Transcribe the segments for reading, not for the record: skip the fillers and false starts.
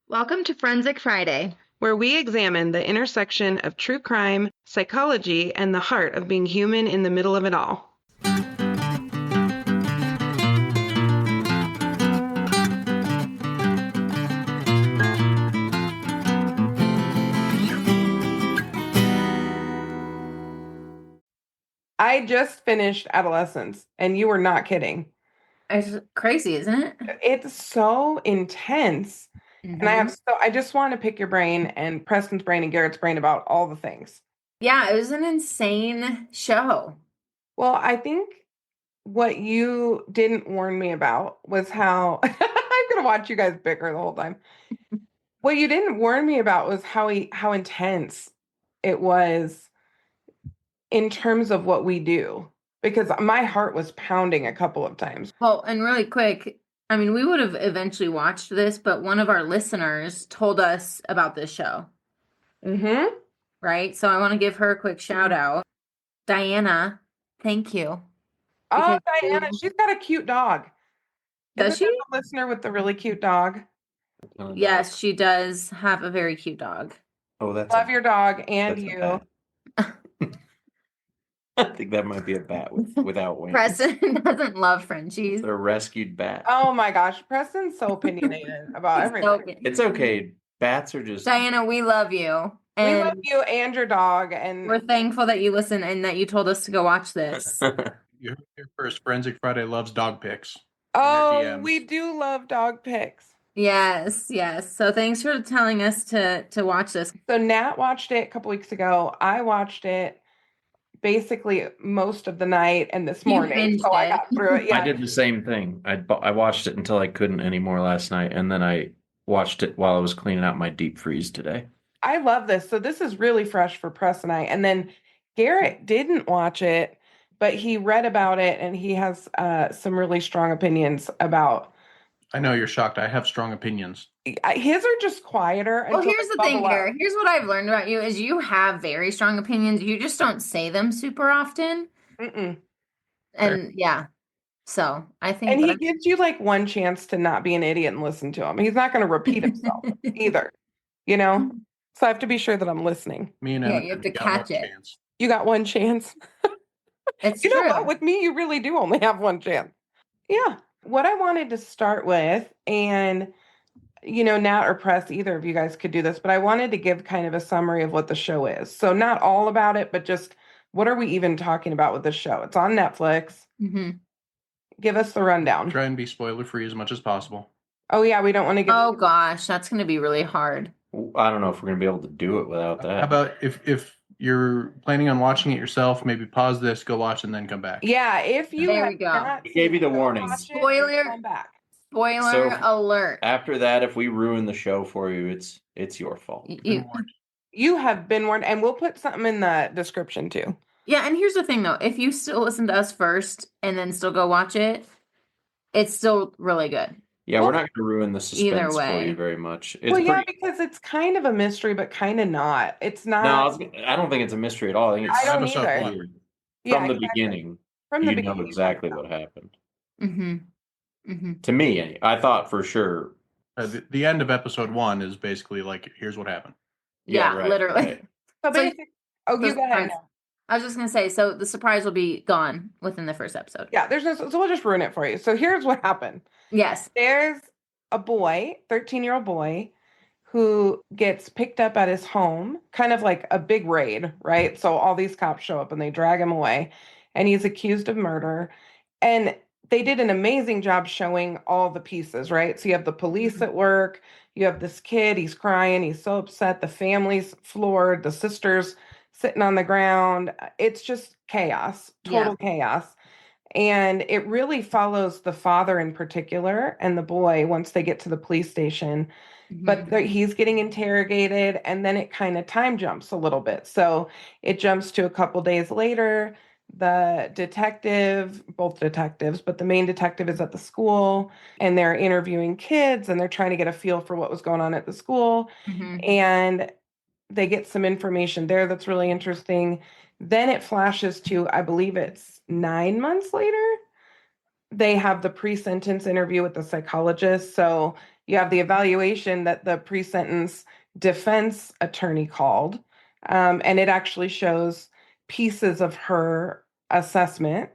Welcome to Forensic Friday, where we examine the intersection of true crime, psychology, and the heart of being human in the middle of it all. I just finished Adolescence, and you were not kidding. It's crazy, isn't it? It's so intense. And I just want to pick your brain and Preston's brain and Garrett's brain about all the things. Yeah, it was an insane show. Well, I think what you didn't warn me about was how I'm going to watch you guys bicker the whole time. What you didn't warn me about was how intense it was in terms of what we do, because my heart was pounding a couple of times. Well, and really quick, I mean, we would have eventually watched this, but one of our listeners told us about this show. Mm-hmm. Right? So I want to give her a quick shout out. Diana, thank you. Oh, Diana, she's got a cute dog. Does she? A listener with the really cute dog. Yes, she does have a very cute dog. Oh, Love your dog and you. I think that might be a bat without wings. Preston doesn't love Frenchies. They're a rescued bat. Oh my gosh, Preston's so opinionated about everything. It's okay. Bats are just... Diana, we love you. And we love you and your dog. And we're thankful that you listen and that you told us to go watch this. Your first Forensic Friday loves dog pics. Oh, we do love dog pics. Yes. So thanks for telling us to watch this. So Nat watched it a couple weeks ago. I watched it basically most of the night and this morning. So I got through it. Yeah. I did the same thing. I watched it until I couldn't anymore last night. And then I watched it while I was cleaning out my deep freeze today. I love this. So this is really fresh for Press and I. And then Garrett didn't watch it, but he read about it and he has some really strong opinions about. I know you're shocked. I have strong opinions. His are just quieter. Well, here's the thing, Garrett. Here's what I've learned about you is you have very strong opinions. You just don't say them super often. Mm-mm. And yeah. So I think. And he gives you like one chance to not be an idiot and listen to him. He's not going to repeat himself either, you know? So I have to be sure that I'm listening. Me and you have to catch it. Chance. You got one chance. It's you true. know what? With me, you really do only have one chance. Yeah. What I wanted to start with, and Nat or Press, either of you guys could do this, but I wanted to give kind of a summary of what the show is. So not all about it, but just what are we even talking about with this show? It's on Netflix. Mm-hmm. Give us the rundown. Try and be spoiler free as much as possible. Oh yeah, we don't want to give. Oh gosh, that's going to be really hard. I don't know if we're going to be able to do it without that. How about if you're planning on watching it yourself, maybe pause this, go watch, and then come back. Yeah, if you there we go. We gave you the warning. Spoiler. Come back. Spoiler alert. After that, if we ruin the show for you, it's your fault. You have been warned, and we'll put something in the description too. Yeah, and here's the thing though. If you still listen to us first and then still go watch it, it's still really good. Yeah, we're not going to ruin the suspense for you very much. Because it's kind of a mystery, but kind of not. It's not. No, I don't think it's a mystery at all. I think it's either. From the beginning. From the beginning, know exactly what happened. Mm-hmm. Mm-hmm. To me, I thought for sure. The end of episode 1 is basically like, here's what happened. Yeah, right, So literally. basically, you go ahead. I was just going to say, so the surprise will be gone within the first episode. Yeah, so we'll just ruin it for you. So here's what happened. Yes. There's a boy, 13-year-old boy, who gets picked up at his home, kind of like a big raid, right? So all these cops show up and they drag him away, and he's accused of murder. And they did an amazing job showing all the pieces, right? So you have the police at work, you have this kid, he's crying, he's so upset, the family's floored, the sister's sitting on the ground. It's just chaos, total chaos. And it really follows the father in particular and the boy once they get to the police station. Mm-hmm. But he's getting interrogated, and then it kind of time jumps a little bit. So it jumps to a couple days later. The detective, both detectives, but the main detective is at the school, and they're interviewing kids, and they're trying to get a feel for what was going on at the school. Mm-hmm. And they get some information there that's really interesting. Then it flashes to, I believe it's 9 months later. They have the pre-sentence interview with the psychologist. So You have the evaluation that the pre-sentence defense attorney called, and it actually shows pieces of her assessment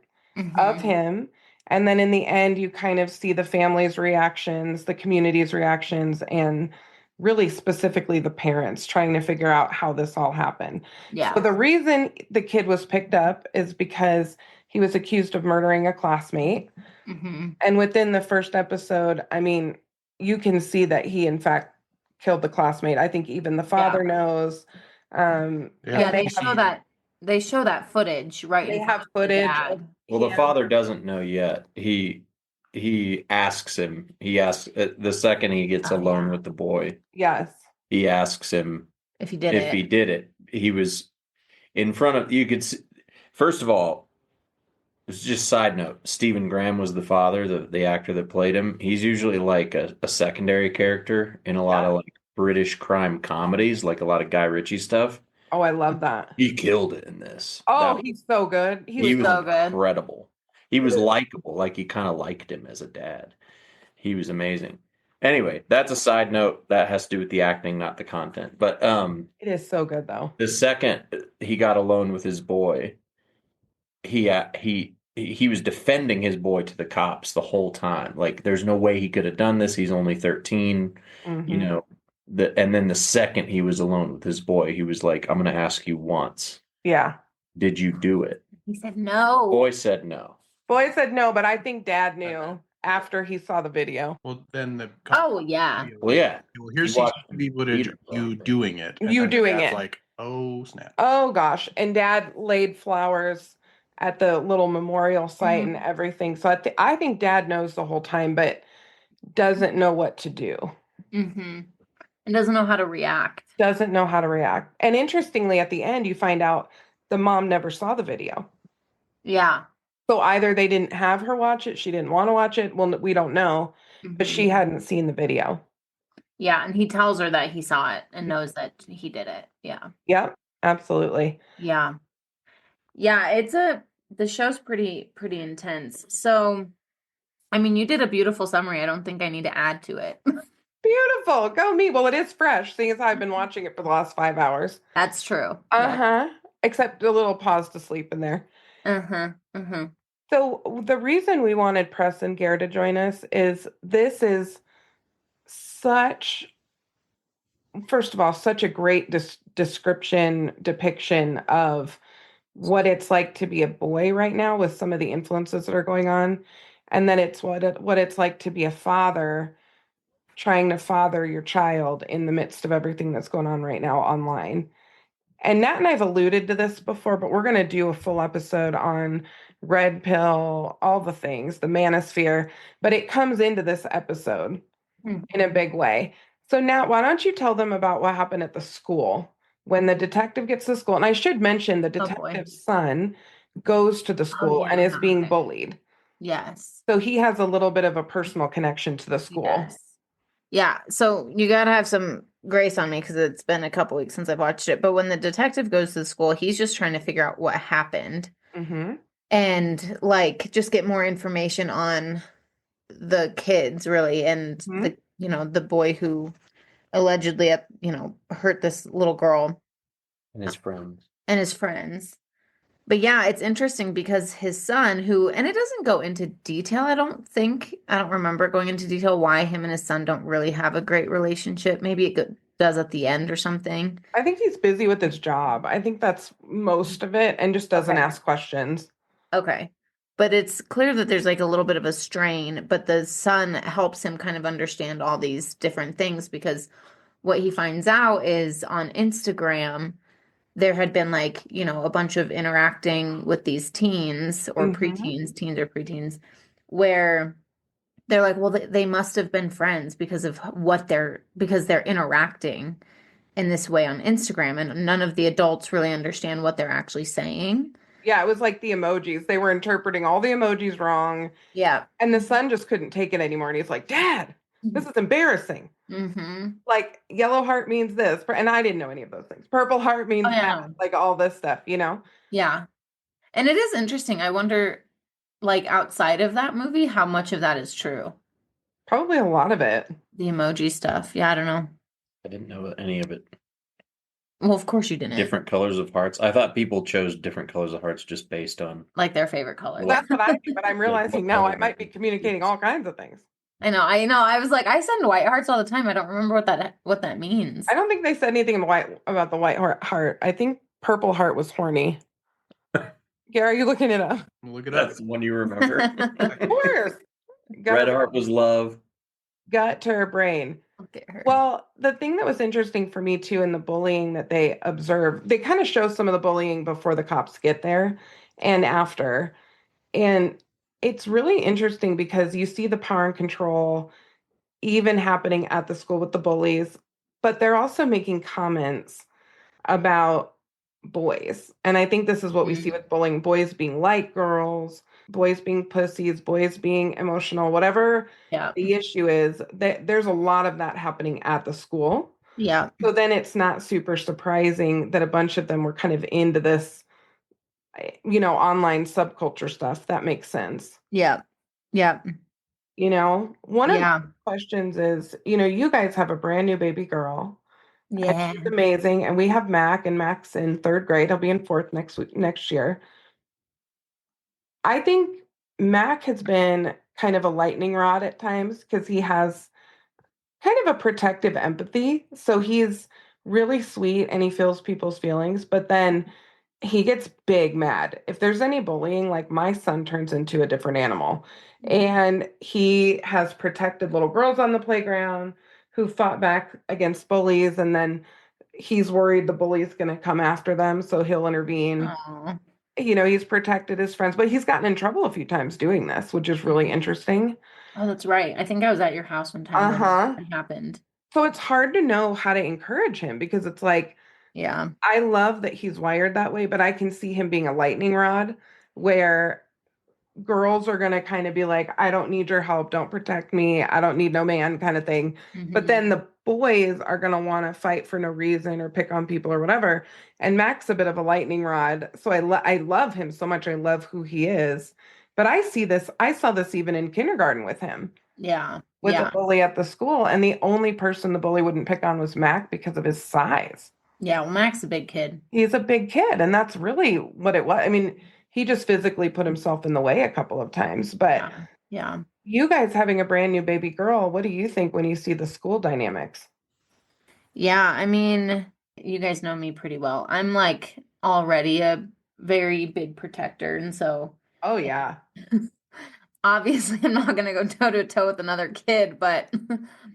of Mhm. him. And then in the end, you kind of see the family's reactions, the community's reactions, and really specifically the parents trying to figure out how this all happened. Yeah. So the reason the kid was picked up is because he was accused of murdering a classmate. Mhm. And within the first episode, I mean, you can see that he, in fact, killed the classmate. I think even the father knows. Yeah, Yeah, they you show see- that footage right They in front have of the footage dad. of Well, the him. father doesn't know yet. He asks him. He asks the second he gets Oh, alone yeah. with the boy. Yes. He asks him If he did if it. he did it. He was in front of. You could see, first of all, it's just side note. Stephen Graham was the father, the actor that played him. He's usually like a secondary character in a lot of like British crime comedies, like a lot of Guy Ritchie stuff. Oh, I love that. He killed it in this. Oh, That he's so good. he was so good. incredible. He was likable, like you kind of liked him as a dad. He was amazing. Anyway, that's a side note that has to do with the acting, not the content. But It is so good though. the second he got alone with his boy, he was defending his boy to the cops the whole time. Like, there's no way he could have done this. He's only 13, you Mhm. know. And then the second he was alone with his boy, he was like, "I'm going to ask you once, Yeah. did you do it?" He said no. Boy said no. Boy said no, but I think dad knew after he saw the video. Well, then Oh, yeah. Well, yeah. Well, here's He watched CCTV footage him of you beat him. doing it. and You then doing dad's it. Like, oh snap. Oh gosh. And dad laid flowers at the little memorial site and everything. So I think dad knows the whole time, but doesn't know what to do. Mm-hmm. And doesn't know how to react. Doesn't know how to react. And interestingly, at the end, you find out the mom never saw the video. Yeah. So either they didn't have her watch it, she didn't want to watch it. Well, we don't know, but she Mhm. hadn't seen the video. Yeah, and he tells her that he saw it and knows that he did it. Yeah. Yep, absolutely. Yeah. Yeah, the show's pretty intense. So, I mean, you did a beautiful summary. I don't think I need to add to it. Beautiful. Go me. Well, it is fresh, seeing as I've been watching it for the last 5 hours. That's true. Yeah. Uh-huh. Except a little pause to sleep in there. Uh-huh. Uh-huh. So the reason we wanted Press and Gare to join us is this is such, first of all, such a great depiction of what it's like to be a boy right now with some of the influences that are going on. And then it's what it's like to be a father trying to father your child in the midst of everything that's going on right now online. And Nat and I've alluded to this before, but we're going to do a full episode on red pill, all the things, the manosphere, but it comes into this episode in a big way. So Nat, why don't you tell them about what happened at the school when the detective gets to school? And I should mention the boy. detective's son goes to the school and is being bullied. Yes. So he has a little bit of a personal connection to the school. Yes. Yeah, so you gotta have some grace on me because it's been a couple weeks since I've watched it. But when the detective goes to the school, he's just trying to figure out what happened Mm-hmm. and like just get more information on the kids, really, and Mhm. the boy who allegedly hurt this little girl And his friends. and his friends. But yeah, it's interesting because his son, and it doesn't go into detail, I don't remember going into detail why him and his son don't really have a great relationship. Maybe it does at the end or something. I think he's busy with his job. I think that's most of it and just doesn't Okay. ask questions. Okay. But it's clear that there's like a little bit of a strain, but the son helps him kind of understand all these different things because what he finds out is on Instagram, there had been like, a bunch of interacting with these teens or preteens, teens or preteens, where they're like, well, they must have been friends because they're interacting in this way on Instagram, and none of the adults really understand what they're actually saying. Yeah, it was like the emojis. They were interpreting all the emojis wrong. Yeah. And the son just couldn't take it anymore. And he's like, Dad, this is embarrassing. Mm-hmm. Like, yellow heart means this. And I didn't know any of those things. Purple heart means yeah. that. Like all this stuff, Yeah. And it is interesting. I wonder, like, outside of that movie, how much of that is true. Probably a lot of it. The emoji stuff. Yeah, I don't know. I didn't know any of it. Well, of course you didn't. Different colors of hearts. I thought people chose different colors of hearts just based on. Like their favorite color. What? That's what I do, but I'm realizing now I color might be makes communicating sense. all kinds of things. I know. I was like, I send white hearts all the time. I don't remember what that means. I don't think they said anything about the white heart. I think purple heart was horny. Gary, are you looking it up? Look it up. That's the one you remember. Of course. Red heart was love. gut to her brain. Look at her. Well, the thing that was interesting for me too in the bullying that they observed, they kind of show some of the bullying before the cops get there and after. And it's really interesting because you see the power and control even happening at the school with the bullies, but they're also making comments about boys. And I think this is what we see with bullying, boys being like girls, boys being pussies, boys being emotional, whatever Yeah. the issue is, that there's a lot of that happening at the school. Yeah. So then it's not super surprising that a bunch of them were kind of into this, online subculture stuff. That makes sense. Yeah. Yeah. One of Yeah. the questions is, you guys have a brand new baby girl. And Yeah. she's amazing. And we have Mac, and Mac's in 3rd grade. He'll be in 4th next year. I think Mac has been kind of a lightning rod at times because he has kind of a protective empathy. So he's really sweet and he feels people's feelings, but then he gets big mad. If there's any bullying, like my son turns into a different animal. And he has protected little girls on the playground who fought back against bullies, and then he's worried the bully's going to come after them, so he'll intervene. Aw. He's protected his friends, but he's gotten in trouble a few times doing this, which is really interesting. Oh, that's right. I think I was at your house one time when Uh-huh. it happened. So it's hard to know how to encourage him because it's like, Yeah. I love that he's wired that way, but I can see him being a lightning rod where girls are going to kind of be like, I don't need your help. Don't protect me. I don't need no man kind of thing. But Mhm. then the boys are going to want to fight for no reason or pick on people or whatever. And Mac's a bit of a lightning rod. So I love him so much. I love who he is. But I saw this even in kindergarten with him, Yeah. with Yeah. a bully at the school. And the only person the bully wouldn't pick on was Mac because of his size. Yeah. Well, Mac's a big kid. He's a big kid. And that's really what it was. I mean, he just physically put himself in the way a couple of times. But Yeah. Yeah. you guys having a brand new baby girl, what do you think when you see the school dynamics? Yeah. I mean, you guys know me pretty well. I'm like already a very big protector. And so Oh, yeah. obviously I'm not going to go toe to toe with another kid, but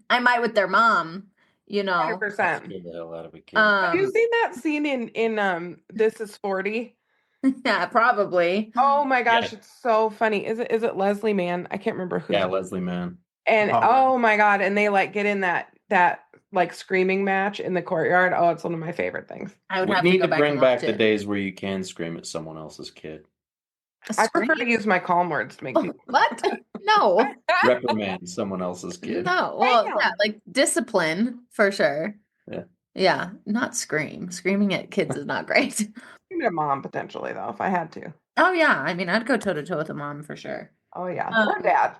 I might with their mom, 100%. Scared the hell out of a kid. Have you seen that scene in This Is 40? Yeah, probably. Oh my gosh, Yeah. it's so funny. Is it Leslie Mann? I can't remember who. Yeah, Leslie Mann. And Oh. oh my God, and they like get in that like screaming match in the courtyard. Oh, it's one of my favorite things. I would We have to need go to back bring and back watch the it. days where you can scream at someone else's kid. I prefer to use my calm words to make people. What? No. Reprimand someone else's kid. No. Well, Damn. yeah, like discipline for sure. Yeah. Yeah, not scream. Screaming at kids is not great. Give me a mom potentially though, if I had to. Oh yeah, I mean, I'd go toe to toe with a mom for sure. Oh yeah, or Um, dad.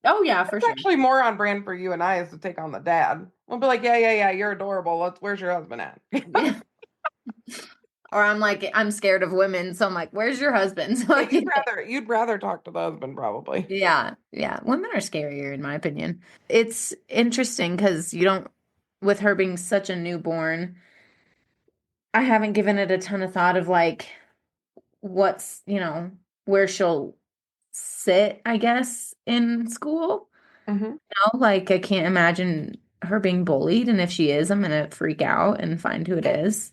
Oh yeah, for It's sure. actually more on brand for you and I is to take on the dad. We'll be like, yeah, you're adorable. Where's your husband at? Yeah. Or I'm like, I'm scared of women, so I'm like, where's your husband? So You'd rather talk to the husband probably. yeah, women are scarier in my opinion. It's interesting because with her being such a newborn, I haven't given it a ton of thought of like what's, where she'll sit, I guess, in school. Mm-hmm. Like I can't imagine her being bullied, and if she is, I'm gonna freak out and find who it is.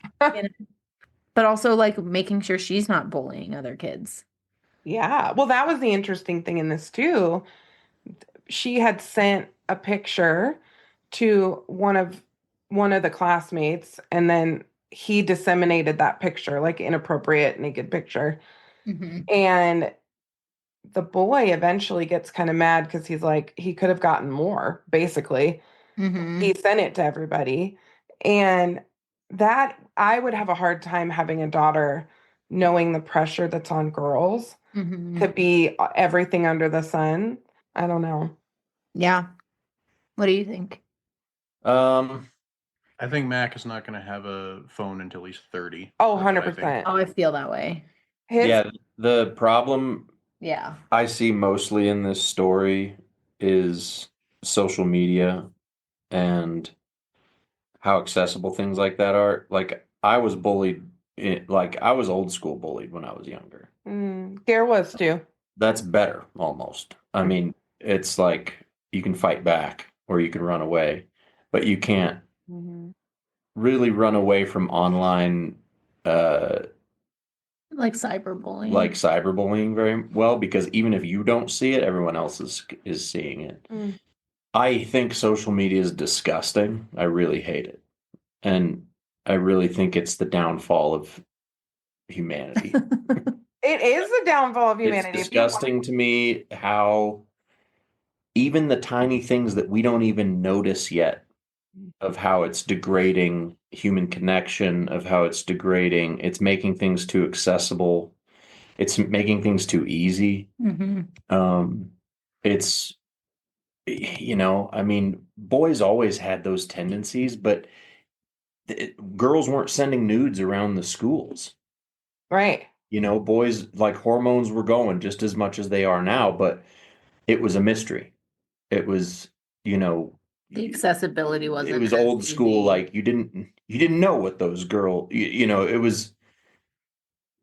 But also like making sure she's not bullying other kids. Yeah. Well, that was the interesting thing in this too. She had sent a picture to one of the classmates, and then he disseminated that picture, like inappropriate naked picture. Mm-hmm. And the boy eventually gets kind of mad because he's like, he could have gotten more, basically. Mm-hmm. He sent it to everybody. And that I would have a hard time having a daughter knowing the pressure that's on girls Mm-hmm. to be everything under the sun. I don't know. Yeah. What do you think? I think Mac is not going to have a phone until he's 30. Oh, That's what I think. 100%. Oh, I feel that way. Yeah, the problem Yeah. I see mostly in this story is social media and how accessible things like that are. Like I was bullied, like I was old school bullied when I was younger. Gare was too. That's better almost. I mean, it's like you can fight back or you can run away, but you can't really run away from online Like cyberbullying. like cyberbullying very well, because even if you don't see it, everyone else is seeing it. I think social media is disgusting. I really hate it. And I really think it's the downfall of humanity. It is the downfall of humanity. It's disgusting to me how even the tiny things that we don't even notice yet, of how it's degrading human connection, of how it's degrading, it's making things too accessible, it's making things too easy. It's, I mean, boys always had those tendencies, but girls weren't sending nudes around the schools. Right. Boys, like, hormones were going just as much as they are now, but it was a mystery. It was, the accessibility wasn't. It was as old school. easy. Like you didn't know what those it was.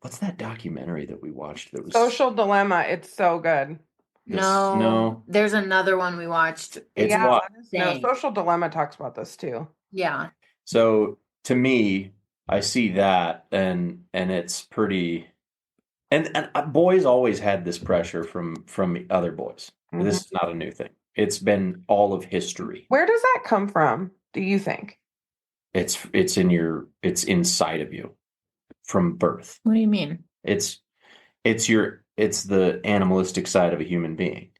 What's that documentary that we watched that was Social Dilemma. It's so good. No. There's another one we watched. It's Yeah, what? no, Social Dilemma talks about this too. Yeah. So to me, I see that and it's pretty. And boys always had this pressure from other boys. This is not a new thing. It's been all of history. Where does that come from, do you think? It's inside of you from birth. What do you mean? It's the animalistic side of a human being.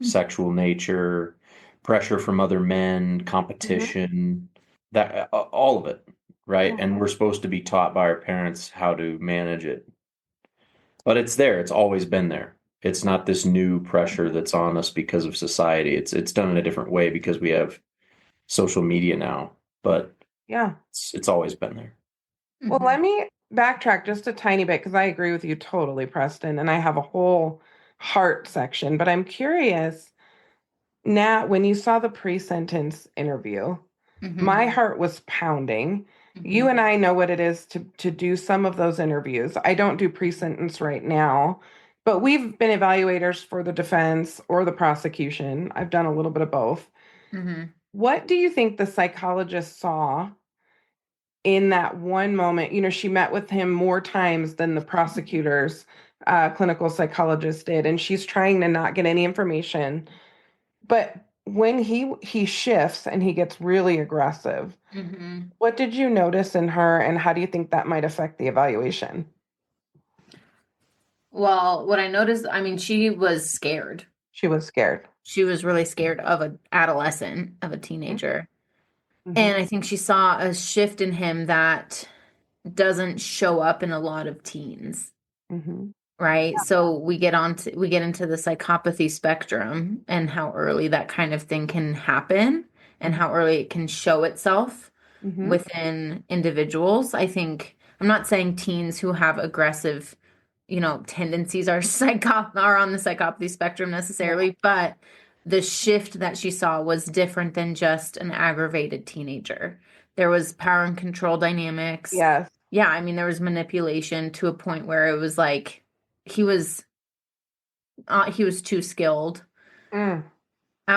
Sexual nature, pressure from other men, competition, that all of it, right? And we're supposed to be taught by our parents how to manage it. But it's there. It's always been there. It's not this new pressure that's on us because of society. It's done in a different way because we have social media now. But yeah, it's always been there. Well, let me backtrack just a tiny bit because I agree with you totally, Preston, and I have a whole heart section. But I'm curious, Nat, when you saw the pre-sentence interview, my heart was pounding. You and I know what it is to do some of those interviews. I don't do pre-sentence right now, but we've been evaluators for the defense or the prosecution. I've done a little bit of both. What do you think the psychologist saw in that one moment? She met with him more times than the prosecutor's clinical psychologist did, and she's trying to not get any information. But when he shifts and he gets really aggressive, what did you notice in her, and how do you think that might affect the evaluation? Well, what I noticed, I mean, she was scared. She was scared. She was really scared of an adolescent, of a teenager. And I think she saw a shift in him that doesn't show up in a lot of teens. Right. So we get into the psychopathy spectrum and how early that kind of thing can happen and how early it can show itself within individuals. I think, I'm not saying teens who have aggressive, tendencies are on the psychopathy spectrum necessarily, but the shift that she saw was different than just an aggravated teenager. There was power and control dynamics. Yes. Yeah. I mean, there was manipulation to a point where it was like, he was too skilled at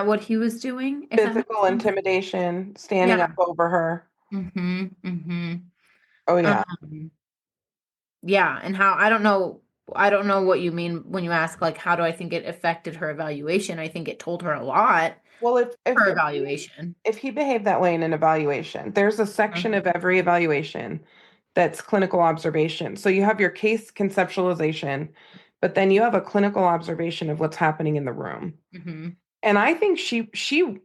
what he was doing. Physical intimidation, standing up over her. Oh yeah. Yeah, and how I don't know what you mean when you ask, like, how do I think it affected her evaluation? I think it told her a lot. Well, if her evaluation. If he behaved that way in an evaluation, there's a section of every evaluation that's clinical observation. So you have your case conceptualization, but then you have a clinical observation of what's happening in the room. And I think she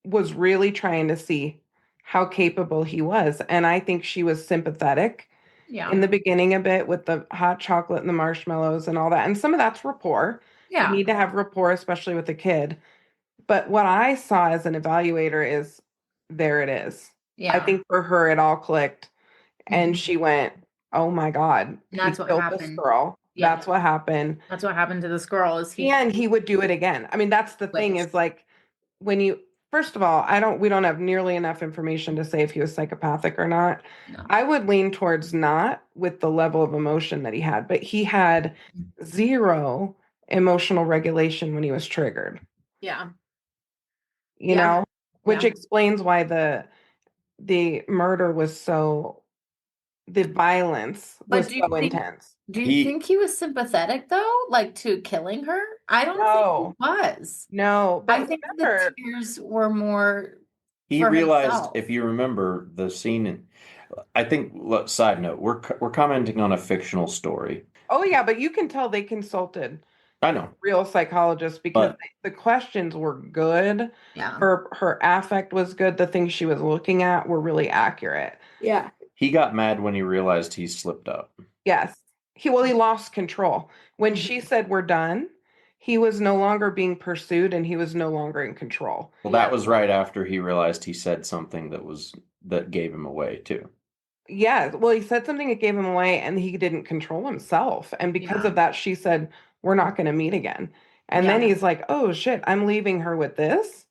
was really trying to see how capable he was. And I think she was sympathetic in the beginning a bit with the hot chocolate and the marshmallows and all that. And some of that's rapport. You need to have rapport, especially with a kid. But what I saw as an evaluator is there it is. I Yeah. think for her, it all clicked. And Mhm. she went, oh my God, And he that's what killed this happened. girl. Yeah. That's what happened. That's what happened to this girl is And he would do it again. I mean, that's the thing Which- is like when you, first of all, we don't have nearly enough information to say if he was psychopathic or not. No. I would lean towards not with the level of emotion that he had, but he had zero emotional regulation when he was triggered, Yeah. you Yeah. know, which Yeah. explains why the murder was so, the violence But was do you so think intense. Do you He- think he was sympathetic though, like to killing her? I don't No. think he was. No, I but think remember, the tears were more He for realized, himself. if you remember the scene, I think, side note, we're commenting on a fictional story. oh yeah, but you can tell they consulted I know. real psychologists because But- the questions were good. Yeah. Her affect was good. The things she was looking at were really accurate. Yeah. He got mad when he realized he slipped up. Yes. He lost control. When Mhm. she said we're done, he was no longer being pursued and he was no longer in control. Well, Yeah. that was right after he realized he said something that gave him away too. Yeah. Well, he said something that gave him away and he didn't control himself. And because Yeah. of that, she said, we're not going to meet again. And then Yeah. he's like, oh shit, I'm leaving her with this.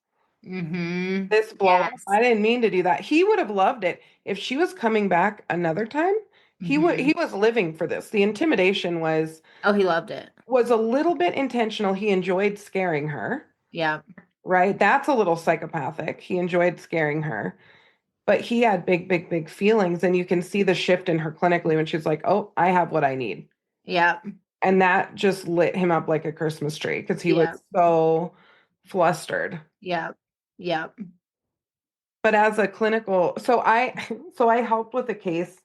Mm-hmm. This blow up. Yes. I didn't mean to do that. He would have loved it if she was coming back another time. He was living for this. The intimidation was Oh, he loved it. a little bit intentional. He enjoyed scaring her, Yeah. right? That's a little psychopathic. He enjoyed scaring her. But he had big, big, big feelings. And you can see the shift in her clinically when she's like, oh, I have what I need. Yeah. And that just lit him up like a Christmas tree because he Yeah. was so flustered. Yeah. Yeah. But as a clinical, so I helped with a case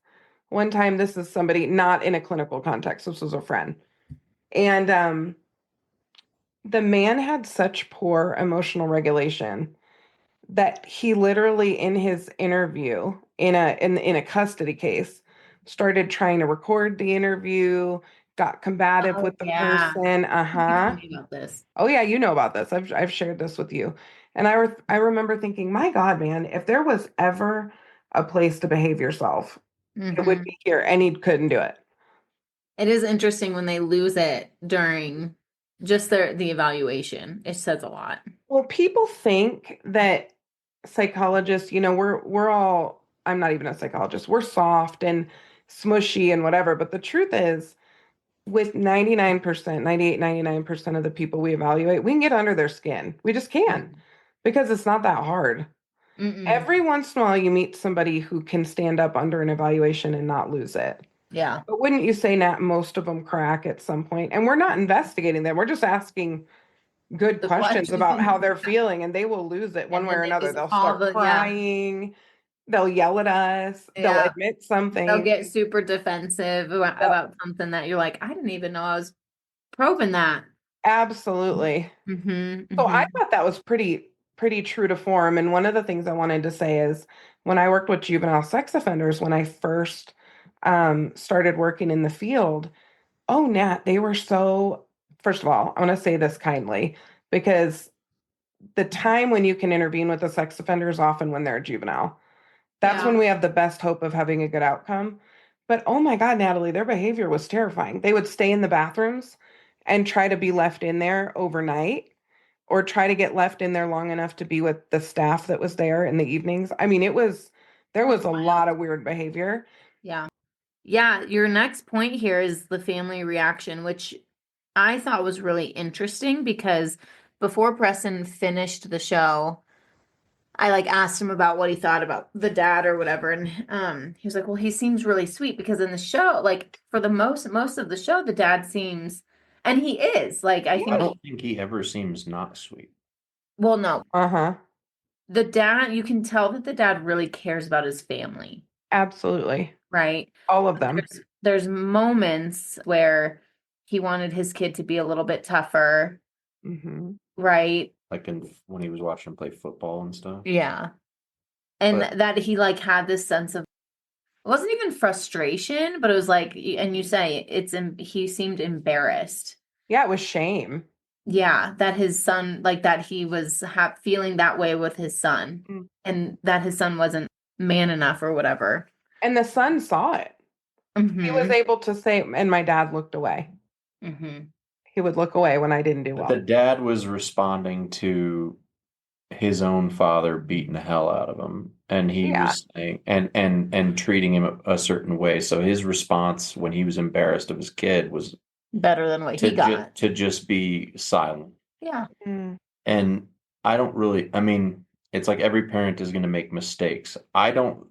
one time. This is somebody not in a clinical context. This was a friend. And the man had such poor emotional regulation that he literally in his interview in a custody case started trying to record the interview, got combative Oh, with the yeah. person. You Uh-huh. told me about this. Oh yeah, you know about this. I've shared this with you. And I remember thinking, my God, man, if there was ever a place to behave yourself, it would Mhm. be here. And he couldn't do it. It is interesting when they lose it during just the evaluation. It says a lot. Well, people think that psychologists, we're all, I'm not even a psychologist. We're soft and smushy and whatever. But the truth is, with 99%, 98, 99% of the people we evaluate, we can get under their skin. We just can because it's not that hard. Mm-mm. Every once in a while, you meet somebody who can stand up under an evaluation and not lose it. Yeah. But wouldn't you say, Nat, most of them crack at some point? And we're not investigating them. We're just asking good The questions about how they're questions. feeling, and they will lose it one And way then or they another. lose They'll all start the- yeah. crying. They'll yell at us. They'll Yeah. admit something. They'll get super defensive about something that you're like, I didn't even know I was probing that. Absolutely. Mm-hmm. So I thought that was pretty true to form. And one of the things I wanted to say is when I worked with juvenile sex offenders, when I first started working in the field, oh, Nat, they were so, first of all, I want to say this kindly, because the time when you can intervene with a sex offender is often when they're a juvenile. That's Yeah. when we have the best hope of having a good outcome. But oh my God, Natalie, their behavior was terrifying. They would stay in the bathrooms and try to be left in there overnight or try to get left in there long enough to be with the staff that was there in the evenings. I mean, there was a Wild. lot of weird behavior. Yeah. Yeah. Your next point here is the family reaction, which I thought was really interesting because before Preston finished the show, I asked him about what he thought about the dad or whatever, and he was like, "Well, he seems really sweet because in the show, for the most of the show, the dad seems, and he is I I think, don't think he ever seems not sweet. well, no, Uh-huh. the dad, you can tell that the dad really cares about his family, Absolutely. right? All of them. There's moments where he wanted his kid to be a little bit tougher, Hmm. right? Like when he was watching him play football and stuff. Yeah. And But- that he had this sense of, it wasn't even frustration, but it was and you say he seemed embarrassed. Yeah, it was shame. Yeah, that his son, like that he was feeling that way with his son, Mm. and that his son wasn't man enough or whatever. And the son saw it. He was able to say, and my dad looked away. He would look away when I didn't do But well. the dad was responding to his own father beating the hell out of him, and he Yeah. was saying and treating him a certain way. So his response when he was embarrassed of his kid was Better than what he got. to just be silent. Yeah. Mm. And I don't really, I mean, it's like every parent is going to make mistakes. I don't,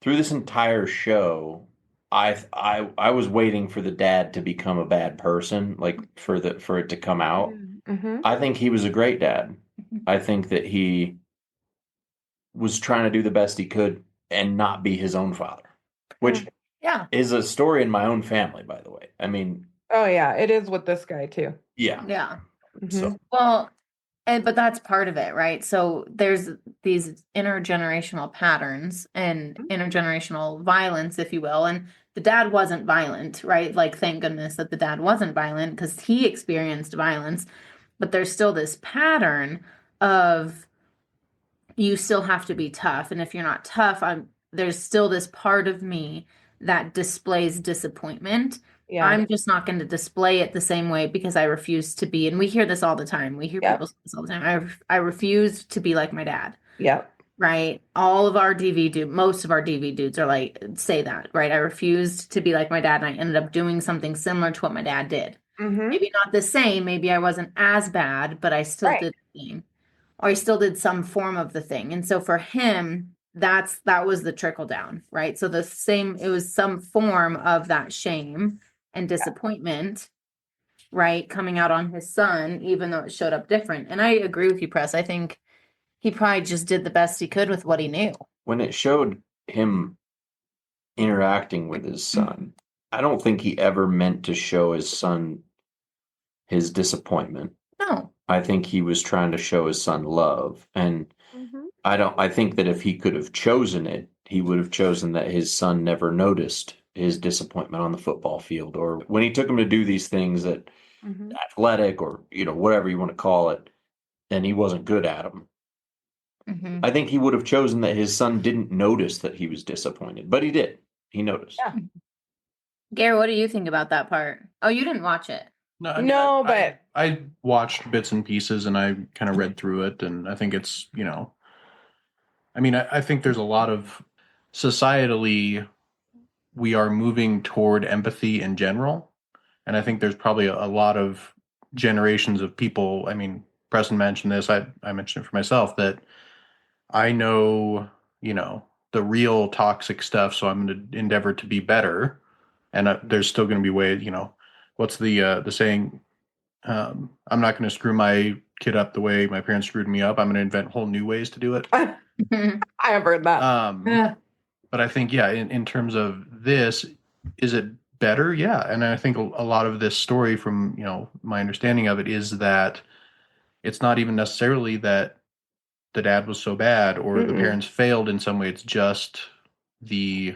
through this entire show, I was waiting for the dad to become a bad person, like for it to come out. Mm-hmm. I think he was a great dad. I think that he was trying to do the best he could and not be his own father, which Yeah. is a story in my own family, by the way. I mean, Oh yeah, it is with this guy too. yeah. Yeah. So Well, but that's part of it, right? So there's these intergenerational patterns and intergenerational violence, if you will. And the dad wasn't violent, right? Like, thank goodness that the dad wasn't violent because he experienced violence. But there's still this pattern of you still have to be tough. And if you're not tough, there's still this part of me that displays disappointment. Yeah. I'm just not going to display it the same way because I refuse to be. And we hear this all the time. We hear Yep. people say this all the time. I refuse to be like my dad. Yep. Right. All of our most of our DV dudes are like, say that, right? I refused to be like my dad. And I ended up doing something similar to what my dad did. Mm-hmm. Maybe not the same. Maybe I wasn't as bad, but I still Right. did the thing. Or I still did some form of the thing. And so for him, that was the trickle down, right? So it was some form of that shame and disappointment, right? Coming out on his son, even though it showed up different. And I agree with you, Press. I think he probably just did the best he could with what he knew. when it showed him interacting with his son, I don't think he ever meant to show his son his disappointment. No. I think he was trying to show his son love. And Mm-hmm. I think that if he could have chosen it, he would have chosen that his son never noticed his disappointment on the football field or when he took him to do these things that Mm-hmm. athletic or, whatever you want to call it, and he wasn't good at them. I think he would have chosen that his son didn't notice that he was disappointed, but he did. He noticed. Yeah. Gary, what do you think about that part? Oh, you didn't watch it. No, I mean, No, but I watched bits and pieces and I kind of read through it, and I think it's, I mean, I think there's a lot of societally, we are moving toward empathy in general. And I think there's probably a lot of generations of people. I mean, Preston mentioned this. I mentioned it for myself that I know, the real toxic stuff. So I'm going to endeavor to be better. And there's still going to be ways, what's the saying? I'm not going to screw my kid up the way my parents screwed me up. I'm going to invent whole new ways to do it. I have heard that. But I think, in terms of this, is it better? Yeah. And I think a lot of this story from, my understanding of it is that it's not even necessarily that the dad was so bad or the parents failed in some way. It's just the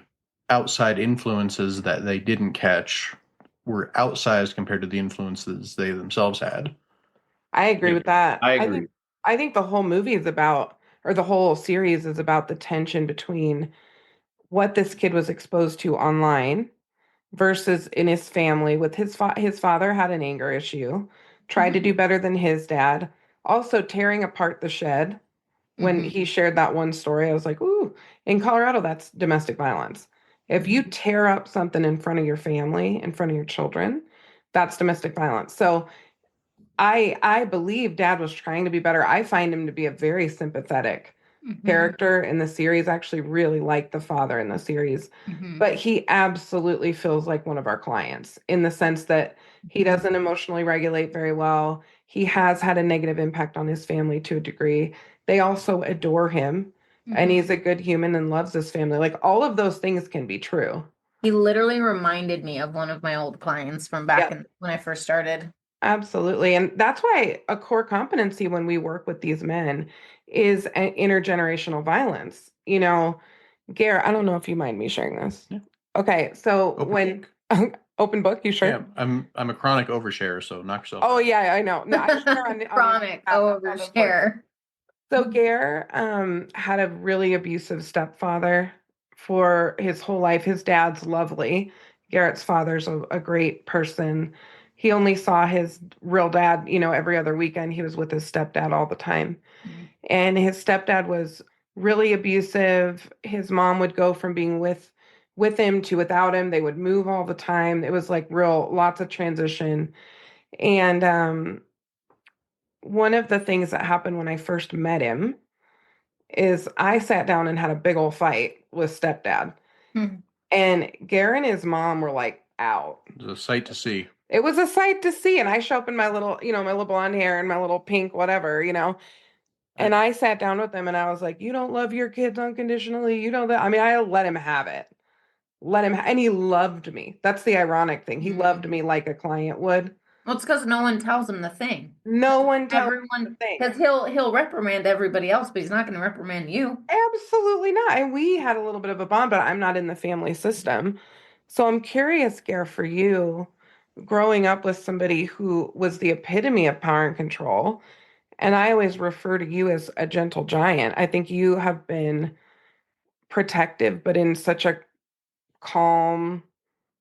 outside influences that they didn't catch were outsized compared to the influences they themselves had. I agree with that. I agree. I think the whole movie is about, or the whole series is about the tension between what this kid was exposed to online versus in his family with his father had an anger issue, tried to do better than his dad, also tearing apart the shed. When he shared that one story, I was like, ooh, in Colorado, that's domestic violence. If you tear up something in front of your family, in front of your children, that's domestic violence. So I believe dad was trying to be better. I find him to be a very sympathetic character in the series. I actually really like the father in the series, but he absolutely feels like one of our clients in the sense that he doesn't emotionally regulate very well. He has had a negative impact on his family to a degree. They also adore him and he's a good human and loves his family. Like all of those things can be true. He literally reminded me of one of my old clients from back when I first started. Absolutely. And that's why a core competency when we work with these men is an intergenerational violence. Garrett, I don't know if you mind me sharing this. Yeah. Okay. So Open book, you sure? Yeah, I'm a chronic overshare, so knock yourself Oh out. yeah, I know. No, I share on Chronic overshare. So Gare had a really abusive stepfather for his whole life. His dad's lovely. Garrett's father's a great person. He only saw his real dad, every other weekend. He was with his stepdad all the time. And his stepdad was really abusive. His mom would go from being with him to without him. They would move all the time. It was like lots of transition. And one of the things that happened when I first met him is I sat down and had a big old fight with stepdad. And Gare and his mom were like out. It was a sight to see. It was a sight to see. And I show up in my little, my little blonde hair and my little pink, whatever, And I sat down with them and I was like, you don't love your kids unconditionally. You know that. I mean, I let him have it. And he loved me. That's the ironic thing. He loved me like a client would. Well, it's because no one tells him the thing. No one tells him Everyone, the thing. because he'll reprimand everybody else, but he's not going to reprimand you. Absolutely not. And we had a little bit of a bond, but I'm not in the family system. So I'm curious, Gare, for you, growing up with somebody who was the epitome of power and control. And I always refer to you as a gentle giant. I think you have been protective, but in such a calm,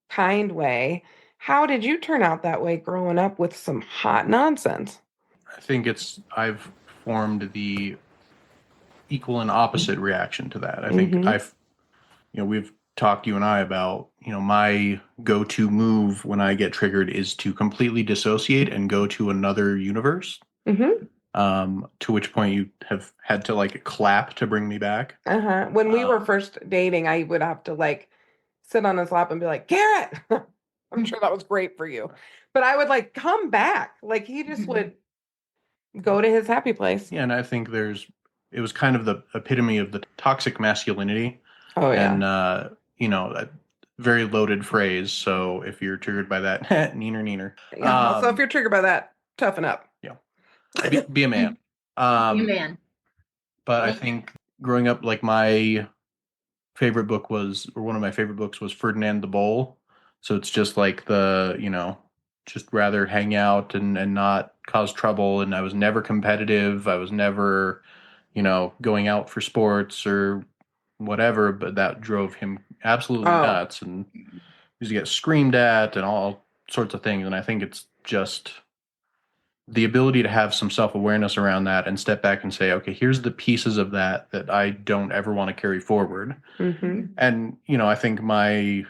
kind way. How did you turn out that way growing up with some hot nonsense? I think I've formed the equal and opposite reaction to that. I think we've talked, you and I, about, my go-to move when I get triggered is to completely dissociate and go to another universe. To which point you have had to like clap to bring me back. When we were first dating, I would have to sit on his lap and be like, Garrett, I'm sure that was great for you. But I would come back. He just would go to his happy place. Yeah, and I think it was kind of the epitome of the toxic masculinity. Oh, yeah. And, a very loaded phrase. So if you're triggered by that, neener. Yeah. So if you're triggered by that, toughen up. Yeah. Be a man. Be a man. But I think growing up, my favorite book one of my favorite books was Ferdinand the Bull. So it's just just rather hang out and not cause trouble. And I was never competitive. I was never, going out for sports or whatever, but that drove him absolutely nuts. And he used to get screamed at and all sorts of things. And I think it's just the ability to have some self-awareness around that and step back and say, okay, here's the pieces of that I don't ever want to carry forward. And, I think my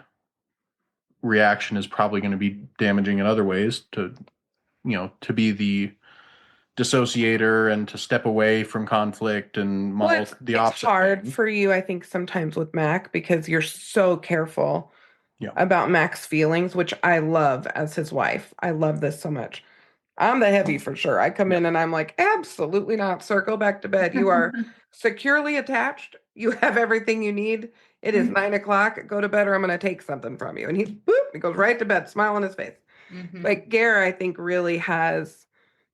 reaction is probably going to be damaging in other ways to be the dissociator and to step away from conflict and model the opposite. It's hard for you, I think, sometimes with Mac because you're so careful about Mac's feelings, which I love as his wife. I love this so much. I'm the heavy for sure. I come in and I'm like, absolutely not, sir. Go back to bed. You are securely attached. You have everything you need. It is 9:00. Go to bed or I'm going to take something from you. And he goes right to bed, smile on his face. Gare, I think, really has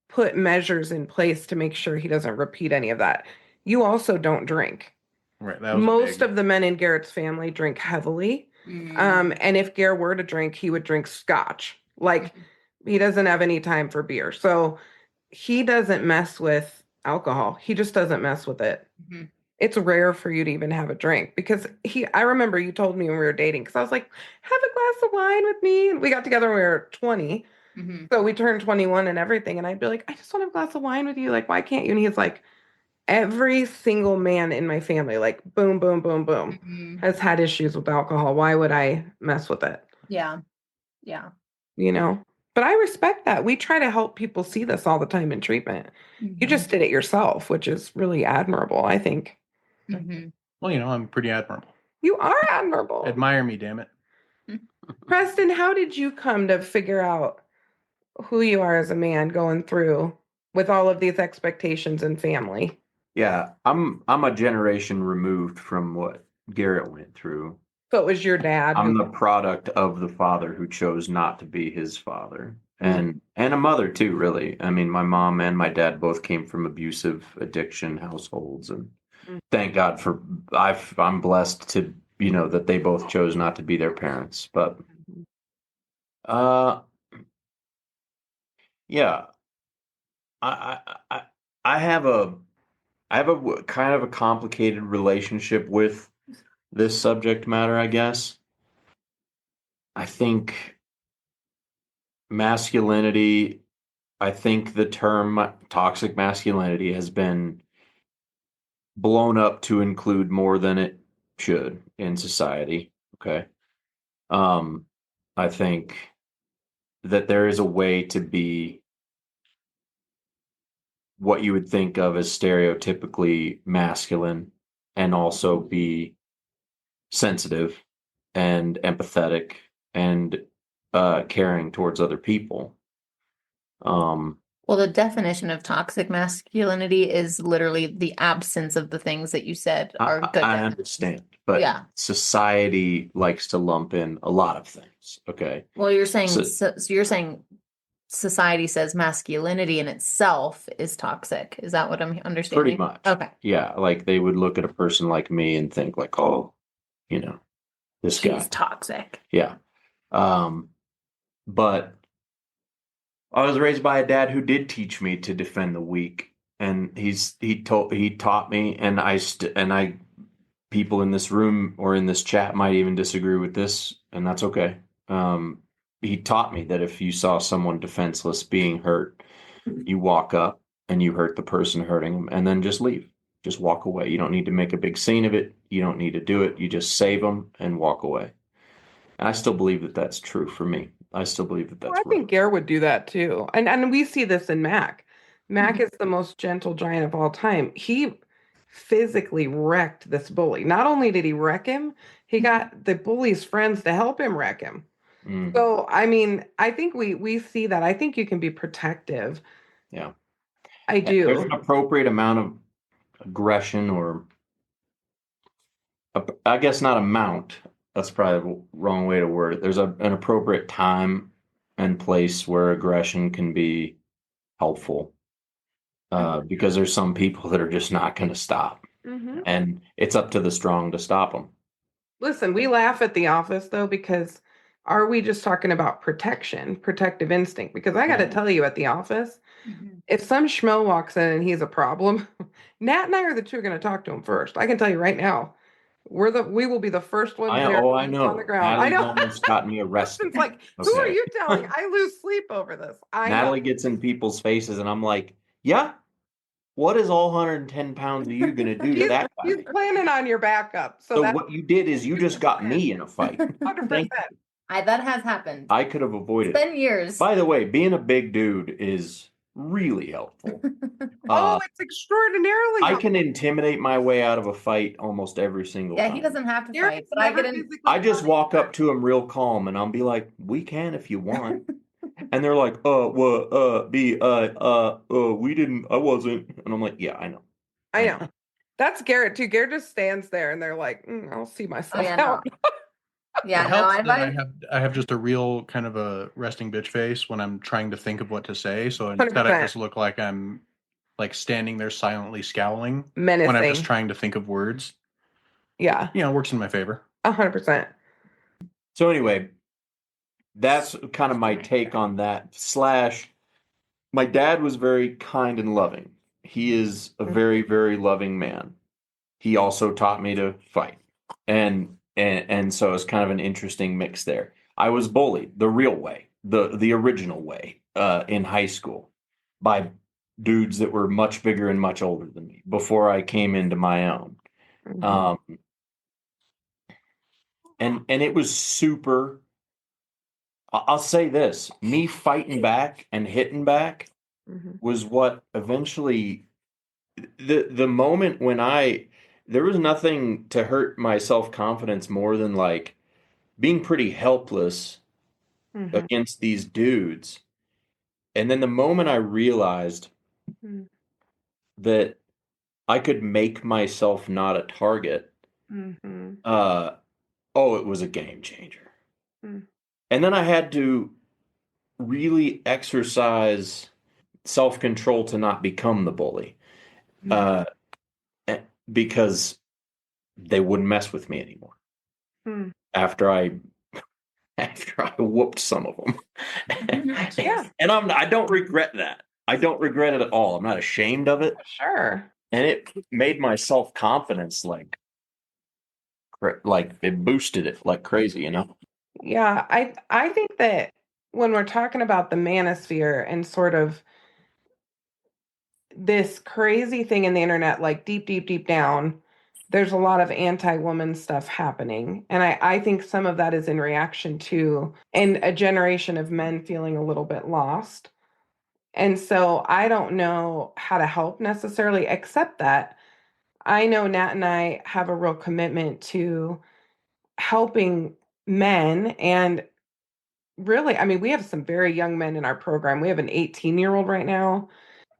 put measures in place to make sure he doesn't repeat any of that. You also don't drink. Right. That was most of the men in Garrett's family drink heavily. And if Gare were to drink, he would drink scotch. He doesn't have any time for beer. So he doesn't mess with alcohol. He just doesn't mess with it. It's rare for you to even have a drink because I remember you told me when we were dating, because I was like, have a glass of wine with me. And we got together when we were 20. So we turned 21 and everything. And I'd be like, I just want to have a glass of wine with you. Why can't you? And he's like, every single man in my family, boom, boom, boom, boom, has had issues with alcohol. Why would I mess with it? Yeah. Yeah. But I respect that. We try to help people see this all the time in treatment. You just did it yourself, which is really admirable, I think. Well, I'm pretty admirable. You are admirable. Admire me, damn it. Preston, how did you come to figure out who you are as a man going through with all of these expectations and family? Yeah, I'm a generation removed from what Garrett went through. So it was your dad. I'm the product of the father who chose not to be his father. And a mother too, really. I mean, my mom and my dad both came from abusive addiction households, and thank God I'm blessed to, that they both chose not to be their parents. But Uh, yeah, I, I, I I have a kind of a complicated relationship with this subject matter, I guess. I think masculinity, I think the term toxic masculinity has been blown up to include more than it should in society. Okay. Um, I think that there is a way to be what you would think of as stereotypically masculine and also be sensitive and empathetic and caring towards other people. Well, the definition of toxic masculinity is literally the absence of the things that you said are good. I understand, but Yeah. society likes to lump in a lot of things. Okay. Well, you're saying So- so you're saying society says masculinity in itself is toxic. Is that what I'm understanding? Pretty much. Okay. Yeah, like they would look at a person like me and think like, oh, this guy. He's toxic. Yeah. But I was raised by a dad who did teach me to defend the weak, and he taught me, and I people in this room or in this chat might even disagree with this, and that's okay. He taught me that if you saw someone defenseless being hurt, you walk up and you hurt the person hurting them, and then just leave. Just walk away. You don't need to make a big scene of it. You don't need to do it. You just save them and walk away. And I still believe that that's true for me. I still believe that that's Well, I think Gare would do that too. And we see this in Mac. Mac is the most gentle giant of all time. He physically wrecked this bully. Not only did he wreck him, he got the bully's friends to help him wreck him. Mm, So, I mean, I think we see that. I think you can be protective. yeah. I do. There's an appropriate amount of aggression, or I guess not amount. That's probably the wrong way to word it. There's an appropriate time and place where aggression can be helpful. Because there's some people that are just not going to stop, Mhm. and it's up to the strong to stop them. Listen, we laugh at The Office though, because are we just talking about protection, protective instinct? Because I got to Mhm. tell you, at The Office, if some schmo walks in and he's a problem, Nat and I are the two going to talk to him first. I can tell you right now, we will be the first ones there. I boots know. on the ground. I Natalie's know. almost got me arrested. It's like, who are Okay. you telling? I lose sleep over this. I Natalie know. gets in people's faces, and I'm like, yeah, what is all 110 pounds of you going to do to that He's guy? planning on your backup. So So that's what you did is you just got me in a fight. 100%. Thank you. That has happened. I could have avoided It's it. been years. By the way, being a big dude is really helpful. Oh, it's extraordinarily I helpful. can intimidate my way out of a fight almost every single Yeah, time. he doesn't have to Garrett's fight, but I never get in. physically I just fought walk anyone. up to them real calm, and I'll be like, "We can if you want." And they're like, we didn't, I wasn't." And I'm like, "Yeah, I know." I know. That's Garrett too. Garrett just stands there and they're like, I'll see myself yeah, no. out. Yeah, It no, helps I that I have just a real kind of a resting bitch face when I'm trying to think of what to say. So instead, I 100%. just look like I'm like standing there silently scowling Menacing. when I'm just trying to think of words. Yeah, It works in my favor. 100%. So anyway, that's kind of my take on that. Slash, my dad was very kind and loving. He is a very, very loving man. He also taught me to fight, and so it's kind of an interesting mix there. I was bullied the real way, the original way, in high school, by dudes that were much bigger and much older than me before I came into my own. Mhm. And it was super. I'll say this: me fighting back and hitting back Mhm. was what eventually the moment when there was nothing to hurt my self-confidence more than like being pretty helpless Mhm. against these dudes. And then the moment I realized Mhm. that I could make myself not a target, Mhm. it was a game changer. Mm. And then I had to really exercise self-control to not become the bully. Uh, because they wouldn't mess with me anymore. Hmm. After I after I whooped some of them. Yeah. And I don't regret that. I don't regret it at all. I'm not ashamed of it. Sure. And it made my self-confidence like it boosted it like crazy, you know? Yeah, I think that when we're talking about the manosphere and sort of this crazy thing in the internet, like deep down, there's a lot of anti-woman stuff happening. And I think some of that is in reaction to and a generation of men feeling a little bit lost. And so I don't know how to help necessarily, except that I know Nat and I have a real commitment to helping men. And really, I mean, we have some very young men in our program. We have an 18-year-old right now,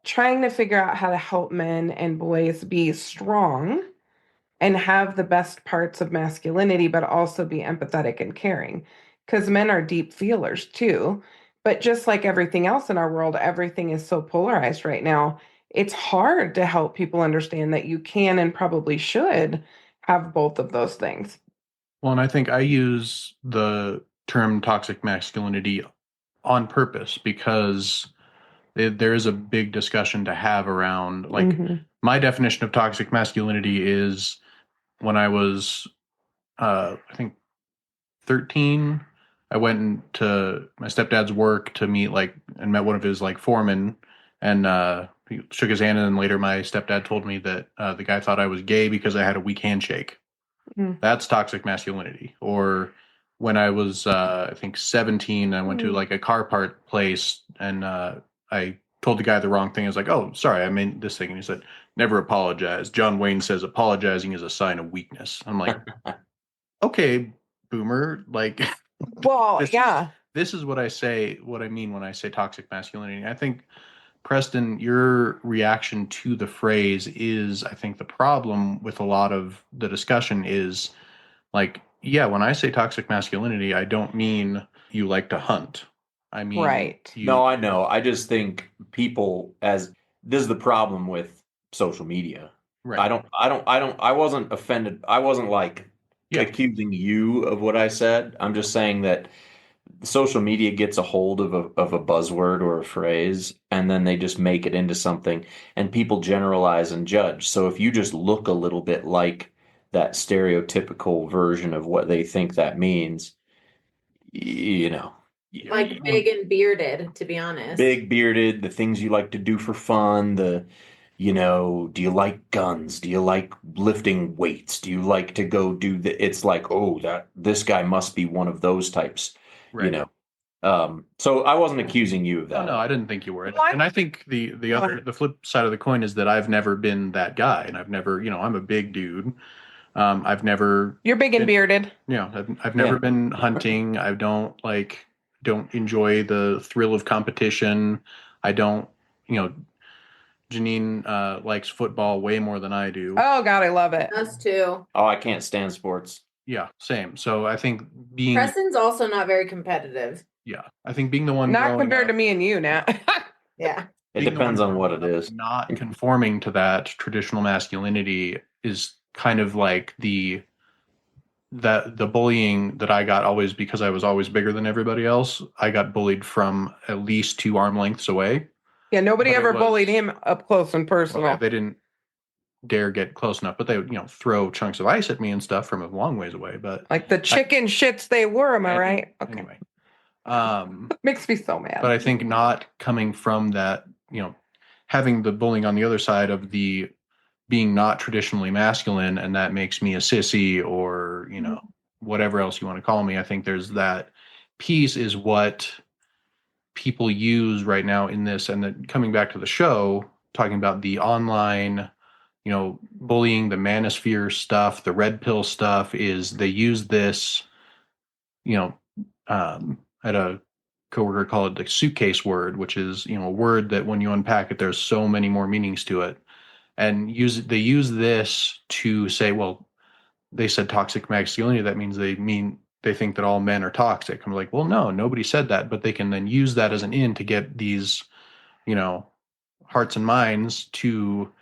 trying to figure out how to help men and boys be strong and have the best parts of masculinity, but also be empathetic and caring. Because men are deep feelers too. But just like everything else in our world, everything is so polarized right now. It's hard to help people understand that you can and probably should have both of those things. Well, and I think I use the term toxic masculinity on purpose because there is a big discussion to have around, like, Mhm. my definition of toxic masculinity is when I was, I think, 13, I went into my stepdad's work to meet, like, and met one of his, like, foremen, and he shook his hand, and then later my stepdad told me that the guy thought I was gay because I had a weak handshake. Mm. That's toxic masculinity. Or when I was, I think, 17, I went to like a car part place, and I told the guy the wrong thing. I was like, "Oh, sorry, I meant this thing." And he said, "Never apologize. John Wayne says apologizing is a sign of weakness." I'm like, "Okay, boomer." Like, Well, this, yeah. this is what I mean when I say toxic masculinity. I think, Preston, your reaction to the phrase is, I think, the problem with a lot of the discussion is, like, yeah, when I say toxic masculinity, I don't mean you like to hunt. I mean, Right. No, I know. I just think people this is the problem with social media. right. I wasn't offended. I wasn't like Yeah. accusing you of what I said. I'm just saying that social media gets a hold of a buzzword or a phrase, and then they just make it into something, and people generalize and judge. So if you just look a little bit like that stereotypical version of what they think that means, you know, Like big and bearded, to be honest. big bearded, the things you like to do for fun, do you like guns? Do you like lifting weights? Do you like to go do it's like, oh, this guy must be one of those types, Right. So I wasn't accusing you of that. No, I didn't think you were. Well, And I think the flip side of the coin is that I've never been that guy, and I've never, I'm a big dude. I've never. You're big and been- bearded. Yeah, I've never Yeah. been hunting. I don't enjoy the thrill of competition. I don't, Jeannine likes football way more than I do. Oh God, I love it. Us too. Oh, I can't stand sports. Yeah, same. So I think being Preston's also not very competitive. I think being the one Not growing compared up, to me and you, Nat. Yeah. It being the depends one on what it growing up is. Not conforming to that traditional masculinity is kind of like the bullying that I got always, because I was always bigger than everybody else. I got bullied from at least 2 arm lengths away. Yeah, nobody But it ever was- bullied him up close and personal. Well, they didn't dare get close enough, but they would, throw chunks of ice at me and stuff from a long ways away. But Like the chicken shits they were, am I right? Okay. anyway, Makes me so mad. but I think not coming from that, having the bullying on the other side of the being not traditionally masculine, and that makes me a sissy, or whatever else you want to call me. I think there's that piece is what people use right now in this. And then coming back to the show, talking about the online, bullying, the manosphere stuff, the red pill stuff, is they use this, at a coworker call it the suitcase word, which is, a word that when you unpack it, there's so many more meanings to it. And they use this to say, well, they said toxic masculinity. That means they think that all men are toxic. I'm like, well, no, nobody said that, but they can then use that as an in to get these, hearts and minds to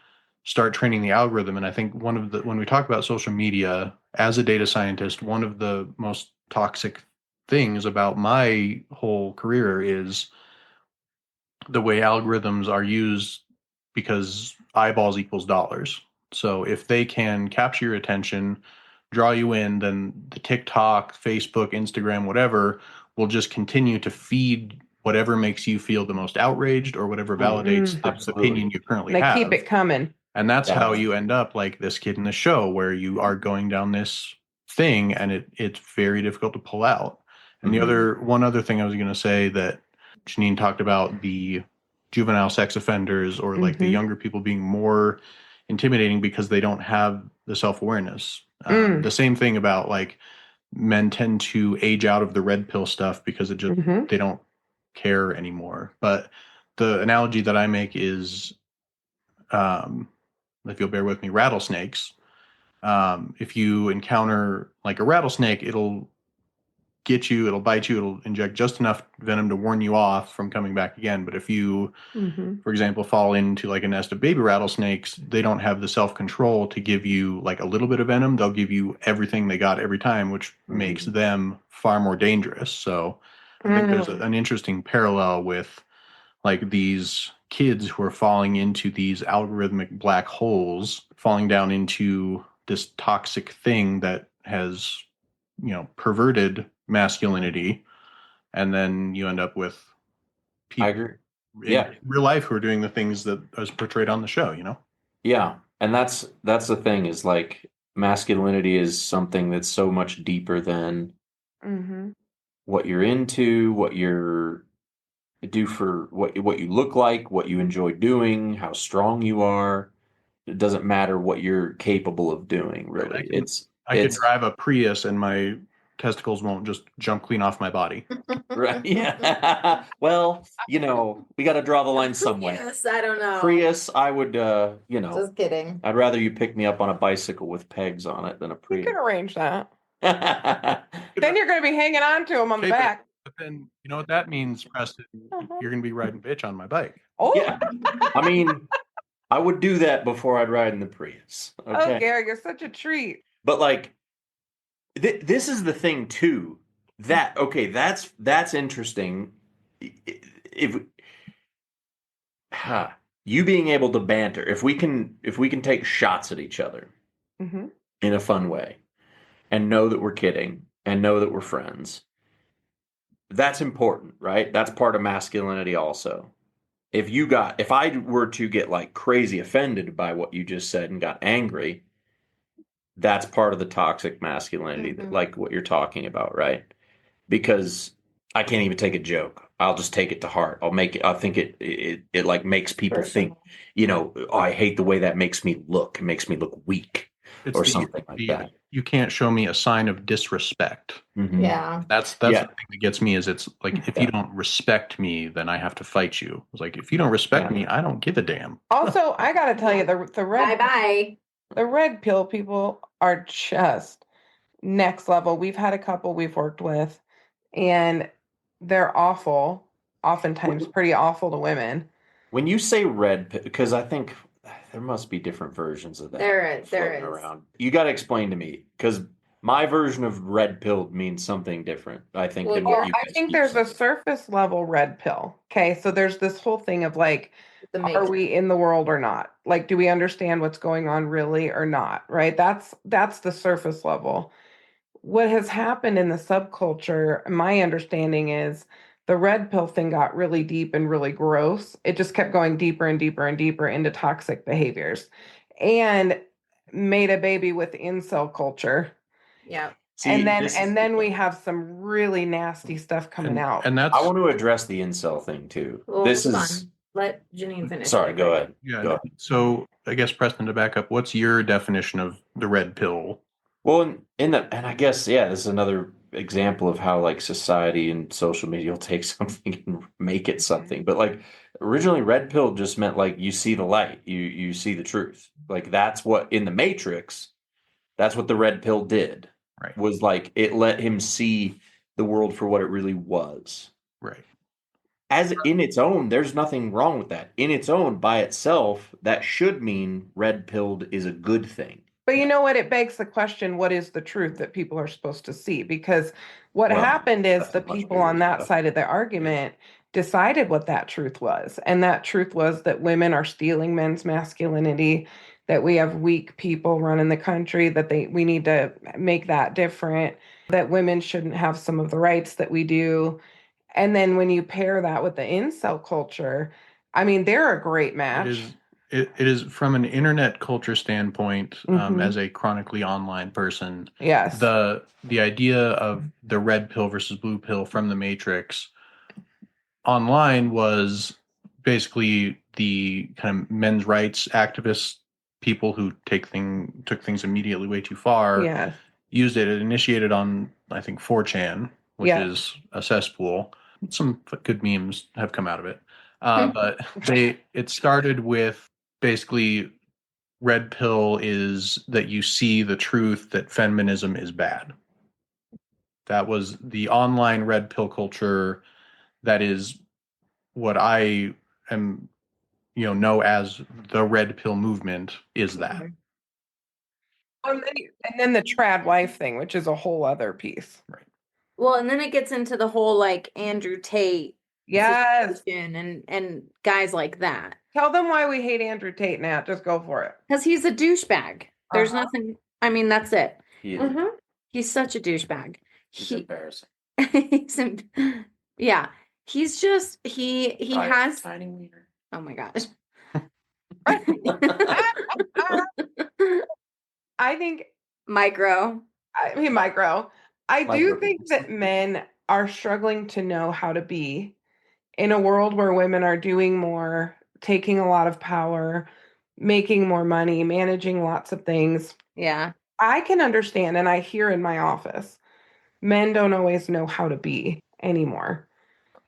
start training the algorithm. And I think when we talk about social media as a data scientist, one of the most toxic things about my whole career is the way algorithms are used, because eyeballs equals dollars. So if they can capture your attention, draw you in, then the TikTok, Facebook, Instagram, whatever will just continue to feed whatever makes you feel the most outraged or whatever validates the Absolutely. opinion you currently They have. keep it coming. And that's Yeah. how you end up like this kid in the show, where you are going down this thing and it's very difficult to pull out. And one other thing I was going to say that Jeannine talked about, the juvenile sex offenders or like the younger people being more intimidating because they don't have the self-awareness. The same thing about like men tend to age out of the red pill stuff because it just they don't care anymore. But the analogy that I make is, if you'll bear with me, rattlesnakes. If you encounter like a rattlesnake, it'll get you, it'll bite you, it'll inject just enough venom to warn you off from coming back again. But if you, for example, fall into like a nest of baby rattlesnakes, they don't have the self-control to give you like a little bit of venom. They'll give you everything they got every time, which makes them far more dangerous. So I think there's an interesting parallel with like these kids who are falling into these algorithmic black holes, falling down into this toxic thing that has, perverted masculinity, and then you end up with people I agree. in real life who are doing the things that is portrayed on the show, Yeah. And that's the thing, is like masculinity is something that's so much deeper than what you're into, what you're do for what you look like, what you enjoy doing, how strong you are. It doesn't matter what you're capable of doing, really. I could drive a Prius and my testicles won't just jump clean off my body. Right. Yeah. Well, we got to draw the line somewhere. Yes, I don't know. Prius, I would, Just kidding. I'd rather you pick me up on a bicycle with pegs on it than a You Prius. could arrange that. Then you're going to be hanging on to him on the back. But then, you know what that means, Preston? You're going to be riding bitch on my bike. Oh, Yeah. I mean, I would do that before I'd ride in the Prius. Okay. Oh, Gary, you're such a treat. But like, this is the thing too. That's interesting. If you being able to banter, if we can take shots at each other in a fun way, and know that we're kidding, and know that we're friends, that's important, right? That's part of masculinity also. If I were to get like crazy offended by what you just said and got angry, that's part of the toxic masculinity, that, like what you're talking about, right? Because I can't even take a joke. I'll just take it to heart. I think it like makes people think, I hate the way that makes me look. It makes me look weak or something like that. You can't show me a sign of disrespect. Yeah. That's the thing that gets me, is it's like, if you don't respect me, then I have to fight you. It's like, if you don't respect me, I don't give a damn. Also, I got to tell you, the red Bye-bye. The red pill people are just next level. We've had a couple we've worked with, and they're awful, oftentimes pretty awful to women. When you say red pill, because I think there must be different versions of that. There is. Around. You got to explain to me, because my version of red pill means something different, I think, than what you I think there's a surface level red pill. Okay, so there's this whole thing of like, are we in the world or not? Like, do we understand what's going on really or not? Right? That's the surface level. What has happened in the subculture, my understanding is the red pill thing got really deep and really gross. It just kept going deeper and deeper and deeper into toxic behaviors, and made a baby with incel culture. Yeah. See, and then we have some really nasty stuff coming out. And that's, I want to address the incel thing too. Well, this hold is on. Let Jeannine finish. Sorry, go ahead. yeah. Go ahead. So I guess, Preston, to back up, what's your definition of the red pill? Well, and I guess, this is another example of how like society and social media will take something and make it something. But like originally, red pill just meant like you see the light, you see the truth. Like that's what in the Matrix, that's what the red pill did. Right. Was like it let him see the world for what it really was. Right. As in its own, there's nothing wrong with that. In its own, by itself, that should mean red pilled is a good thing. But you know what? It begs the question, what is the truth that people are supposed to see? Because what Well, happened is that's the a much people bigger on that stuff. side of the argument decided what that truth was. And that truth was that women are stealing men's masculinity, that we have weak people running the country, that we need to make that different, that women shouldn't have some of the rights that we do. And then when you pair that with the incel culture, I mean, they're a great match. It is from an internet culture standpoint, Mhm. as a chronically online person, Yes. the idea of the red pill versus blue pill from the Matrix online was basically the kind of men's rights activists, people who took things immediately way too far, Yes. used it. It initiated on, I think, 4chan, which Yeah. is a cesspool. Some good memes have come out of it. But it started with basically red pill is that you see the truth that feminism is bad. That was the online red pill culture. That is what I am, know as the red pill movement is that. And then the trad wife thing, which is a whole other piece. Right. Well, and then it gets into the whole like Andrew Tate Yes. situation and guys like that. Tell them why we hate Andrew Tate, Nat. Just go for it. Because he's a douchebag. There's Uh-huh. nothing. I mean, that's it. He is, Mhm. He's such a douchebag. he's embarrassing. Yeah. He's just he has. Tiny wiener. Oh my gosh. I think Micro. micro. I do Micro think penis. that men are struggling to know how to be in a world where women are doing more, taking a lot of power, making more money, managing lots of things. Yeah. I can understand, and I hear in my office, men don't always know how to be anymore.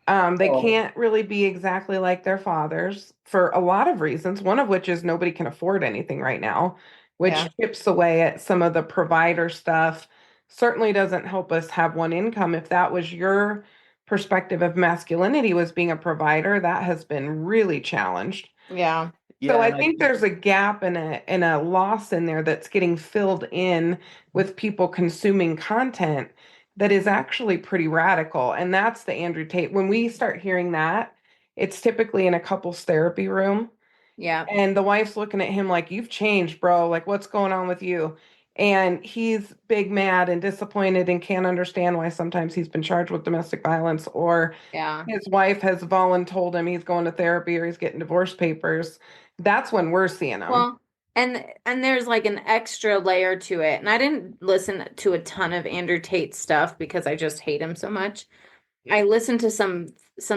They Oh. can't really be exactly like their fathers for a lot of reasons, one of which is nobody can afford anything right now, which Yeah. chips away at some of the provider stuff. Certainly doesn't help us have one income. If that was your perspective of masculinity, was being a provider, that has been really challenged. Yeah. So I think there's a gap and a loss in there that's getting filled in with people consuming content that is actually pretty radical. And that's the Andrew Tate. When we start hearing that, it's typically in a couples therapy room. Yeah. And the wife's looking at him like, you've changed, bro. Like, what's going on with you? And he's big mad and disappointed and can't understand why sometimes he's been charged with domestic violence, or Yeah. his wife has told him he's going to therapy or he's getting divorce papers. That's when we're seeing them. Well, and there's like an extra layer to it. And I didn't listen to a ton of Andrew Tate stuff because I just hate him so much. I listened to some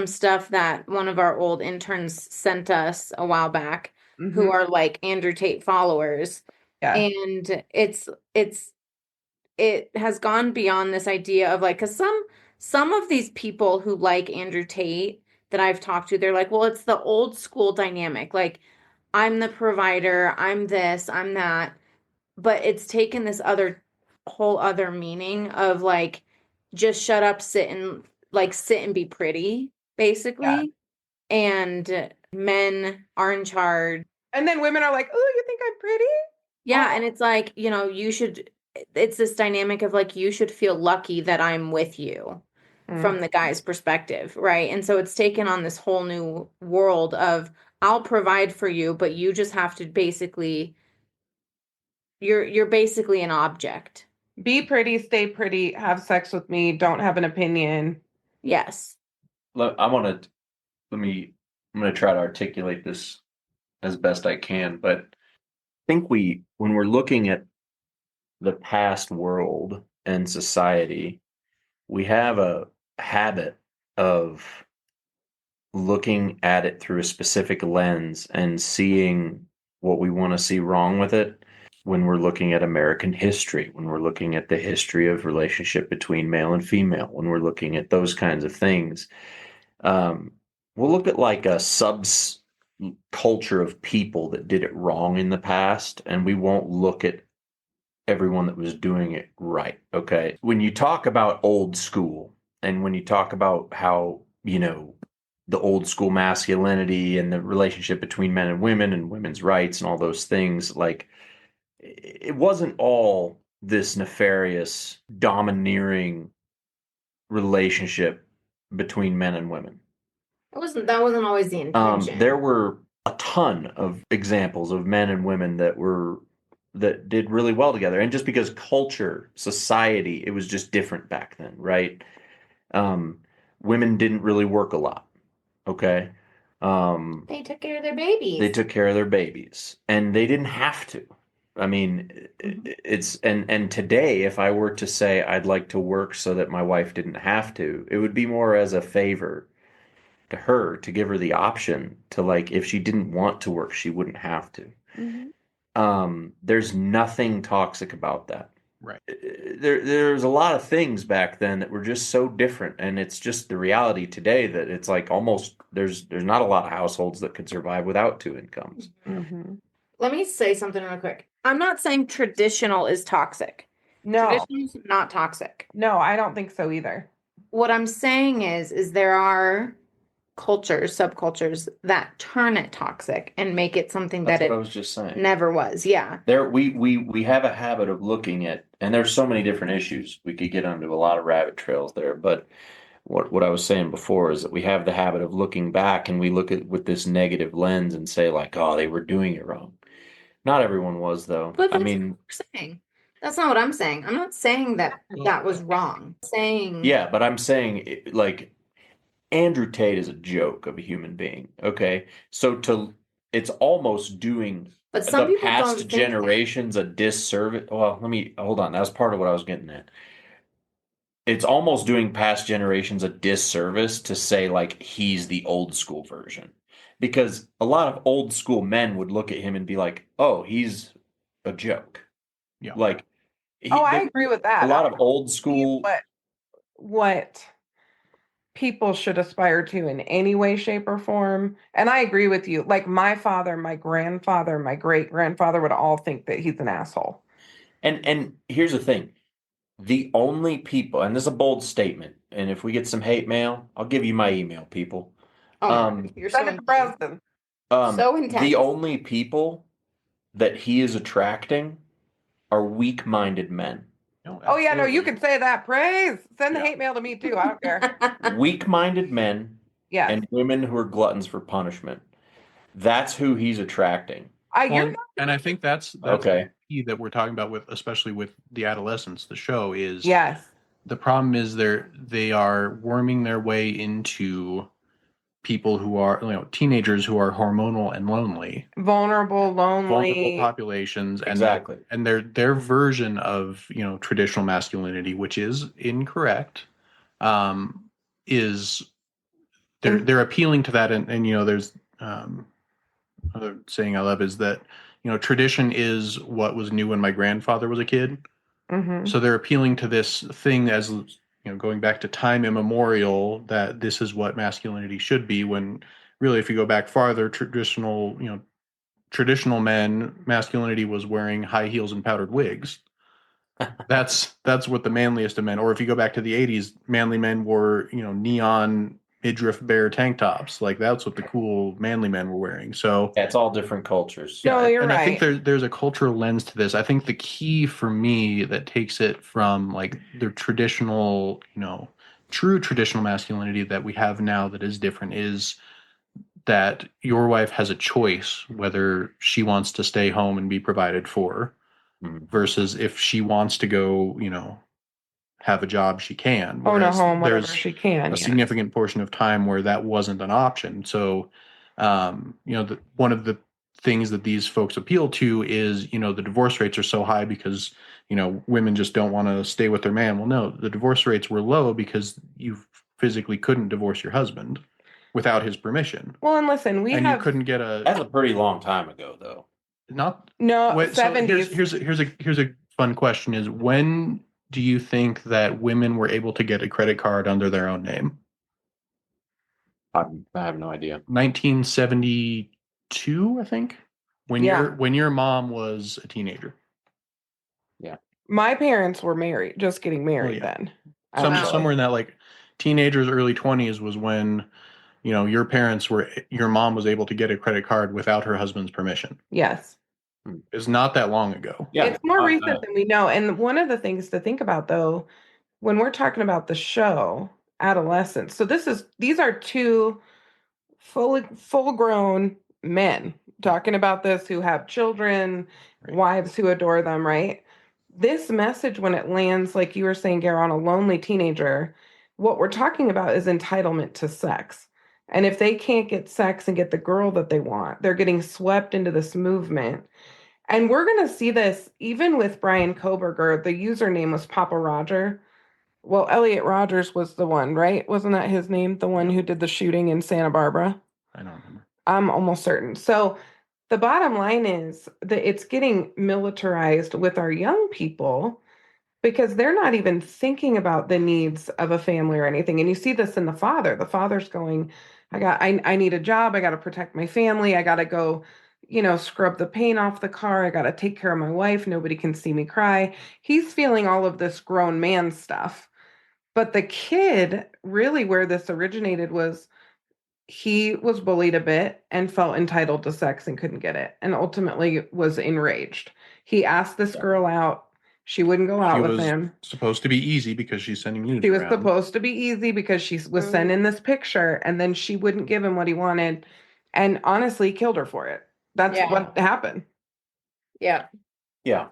stuff that one of our old interns sent us a while back, who Mhm. are like Andrew Tate followers. Yeah. And it has gone beyond this idea of like, because some of these people who like Andrew Tate that I've talked to, they're like, well, it's the old school dynamic. Like, I'm the provider, I'm this, I'm that. But it's taken this whole other meaning of like, just shut up, sit and be pretty, basically. And men are in charge. And then women are like, oh, you think I'm pretty? Yeah, and it's like, it's this dynamic of like, you should feel lucky that I'm with you from the guy's perspective, right? And so it's taken on this whole new world of, I'll provide for you, but you just have to basically, you're basically an object. Be pretty, stay pretty, have sex with me, don't have an opinion. Yes. I'm going to try to articulate this as best I can, but I think when we're looking at the past world and society, we have a habit of looking at it through a specific lens and seeing what we want to see wrong with it. When we're looking at American history, when we're looking at the history of relationship between male and female, when we're looking at those kinds of things, we'll look at like a subculture of people that did it wrong in the past, and we won't look at everyone that was doing it right. Okay. When you talk about old school, and when you talk about how, the old school masculinity and the relationship between men and women and women's rights and all those things, like, it wasn't all this nefarious, domineering relationship between men and women. That wasn't always the intention. There were a ton of examples of men and women that did really well together. And just because culture, society, it was just different back then, right? Women didn't really work a lot. Okay. They took care of their babies. They took care of their babies, and they didn't have to. I mean, it's and today, if I were to say I'd like to work so that my wife didn't have to, it would be more as a favor to her, to give her the option to, like, if she didn't want to work, she wouldn't have to. There's nothing toxic about that. Right. There's a lot of things back then that were just so different, and it's just the reality today that it's like almost there's not a lot of households that could survive without two incomes. Let me say something real quick. I'm not saying traditional is toxic. No, Traditional's not toxic. no, I don't think so either. What I'm saying is there are cultures, subcultures that turn it toxic and make it something That's that what I it was just saying. never was. Yeah. There, we have a habit of looking at, and there's so many different issues. We could get onto a lot of rabbit trails there, but what I was saying before is that we have the habit of looking back, and we look at with this negative lens and say, like, oh, they were doing it wrong. Not everyone was, though. But I that's mean, what we're saying. That's not what I'm saying. I'm not saying that that was wrong. I'm saying yeah, but I'm saying, like, Andrew Tate is a joke of a human being. Okay, so it's almost doing but some the people don't past think generations a disservice. Well, let me hold on. That was part of what I was getting at. It's almost doing past generations a disservice to say, like, he's the old school version, because a lot of old school men would look at him and be like, oh, he's a joke. Yeah. Like, I agree with that. a lot of old See school. what people should aspire to in any way, shape, or form. And I agree with you. Like my father, my grandfather, my great grandfather would all think that he's an asshole. And here's the thing. The only people, and this is a bold statement, and if we get some hate mail, I'll give you my email, people. you're so Send it to Preston. So intense. The only people that he is attracting are weak-minded men. No, Oh yeah, no, you absolutely. can say that. Praise. Send the Yeah. hate mail to me too. I don't care. Weak-minded men Yes. and women who are gluttons for punishment. That's who he's attracting. You're And I think that's Okay. the key that we're talking about with, especially with the Adolescence, the show is yes. the problem is they are worming their way into people who are, teenagers who are hormonal and lonely, Vulnerable, vulnerable lonely. populations, and Exactly. and their version of traditional masculinity, which is incorrect, is they're appealing to that, and there's another saying I love is that tradition is what was new when my grandfather was a kid. So they're appealing to this thing as going back to time immemorial, that this is what masculinity should be, when really, if you go back farther, traditional men, masculinity was wearing high heels and powdered wigs. That's what the manliest of men. Or if you go back to the 80s, manly men wore neon midriff bare tank tops. Like that's what the cool manly men were wearing. So Yeah, it's all different cultures. No, you're and right. I think there's a cultural lens to this. I think the key for me that takes it from like the traditional, true traditional masculinity that we have now that is different is that your wife has a choice whether she wants to stay home and be provided for versus if she wants to go, have a job, she can. Own a Whereas home, whatever there's she can. a significant portion of time where that wasn't an option. So, one of the things that these folks appeal to is, the divorce rates are so high because, women just don't want to stay with their man. Well, no, the divorce rates were low because you physically couldn't divorce your husband without his permission. Well, and listen, you couldn't get That's a pretty long time ago, though. not no so 70s. here's a fun question: is when do you think that women were able to get a credit card under their own name? I have no idea. 1972, I think. When your mom was a teenager. Yeah. My parents were just getting married then. Somewhere in that like teenagers, early 20s was when your mom was able to get a credit card without her husband's permission. Yes. is not that long ago. Yeah. It's more recent than we know. And one of the things to think about, though, when we're talking about the show, Adolescence, so these are two full grown men talking about this who have children, Right. wives who adore them, right? This message, when it lands, like you were saying, Gare, on a lonely teenager, what we're talking about is entitlement to sex. And if they can't get sex and get the girl that they want, they're getting swept into this movement. And we're going to see this even with Brian Koberger. The username was Papa Roger. Well, Elliot Rogers was the one, right? Wasn't that his name? The one who did the shooting in Santa Barbara? I don't remember. I'm almost certain. So the bottom line is that it's getting militarized with our young people because they're not even thinking about the needs of a family or anything. And you see this in the father. The father's going, I need a job. I got to protect my family. I got to go, scrub the paint off the car. I got to take care of my wife. Nobody can see me cry. He's feeling all of this grown man stuff. But the kid, really where this originated was he was bullied a bit and felt entitled to sex and couldn't get it, and ultimately was enraged. He asked this girl out. She wouldn't go out She with was him. supposed to be easy because she's sending nudes She was around. supposed to be easy because she was sending this picture, and then she wouldn't give him what he wanted, and honestly killed her for it. That's what happened. Yeah. Yeah.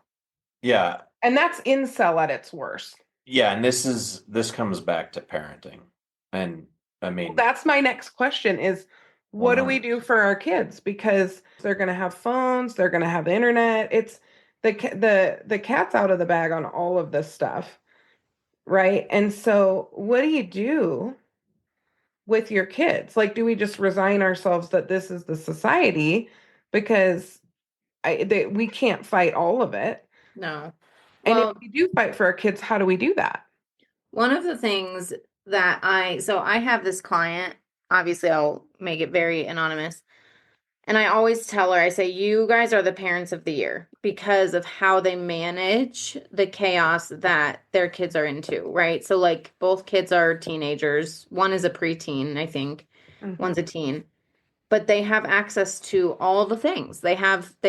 Yeah. And that's incel at its worst. Yeah. And this comes back to parenting. And I mean, That's my next question is what do we do for our kids? Because they're going to have phones, they're going to have the internet. It's the cat's out of the bag on all of this stuff, right? And so what do you do with your kids? Like, do we just resign ourselves that this is the society? Because we can't fight all of it. No. And Well, if we do fight for our kids, how do we do that? one of the things that I have this client, obviously I'll make it very anonymous. And I always tell her, I say, you guys are the parents of the year because of how they manage the chaos that their kids are into, right? So like both kids are teenagers. One is a preteen, I think. One's a teen. But they have access to all the things. They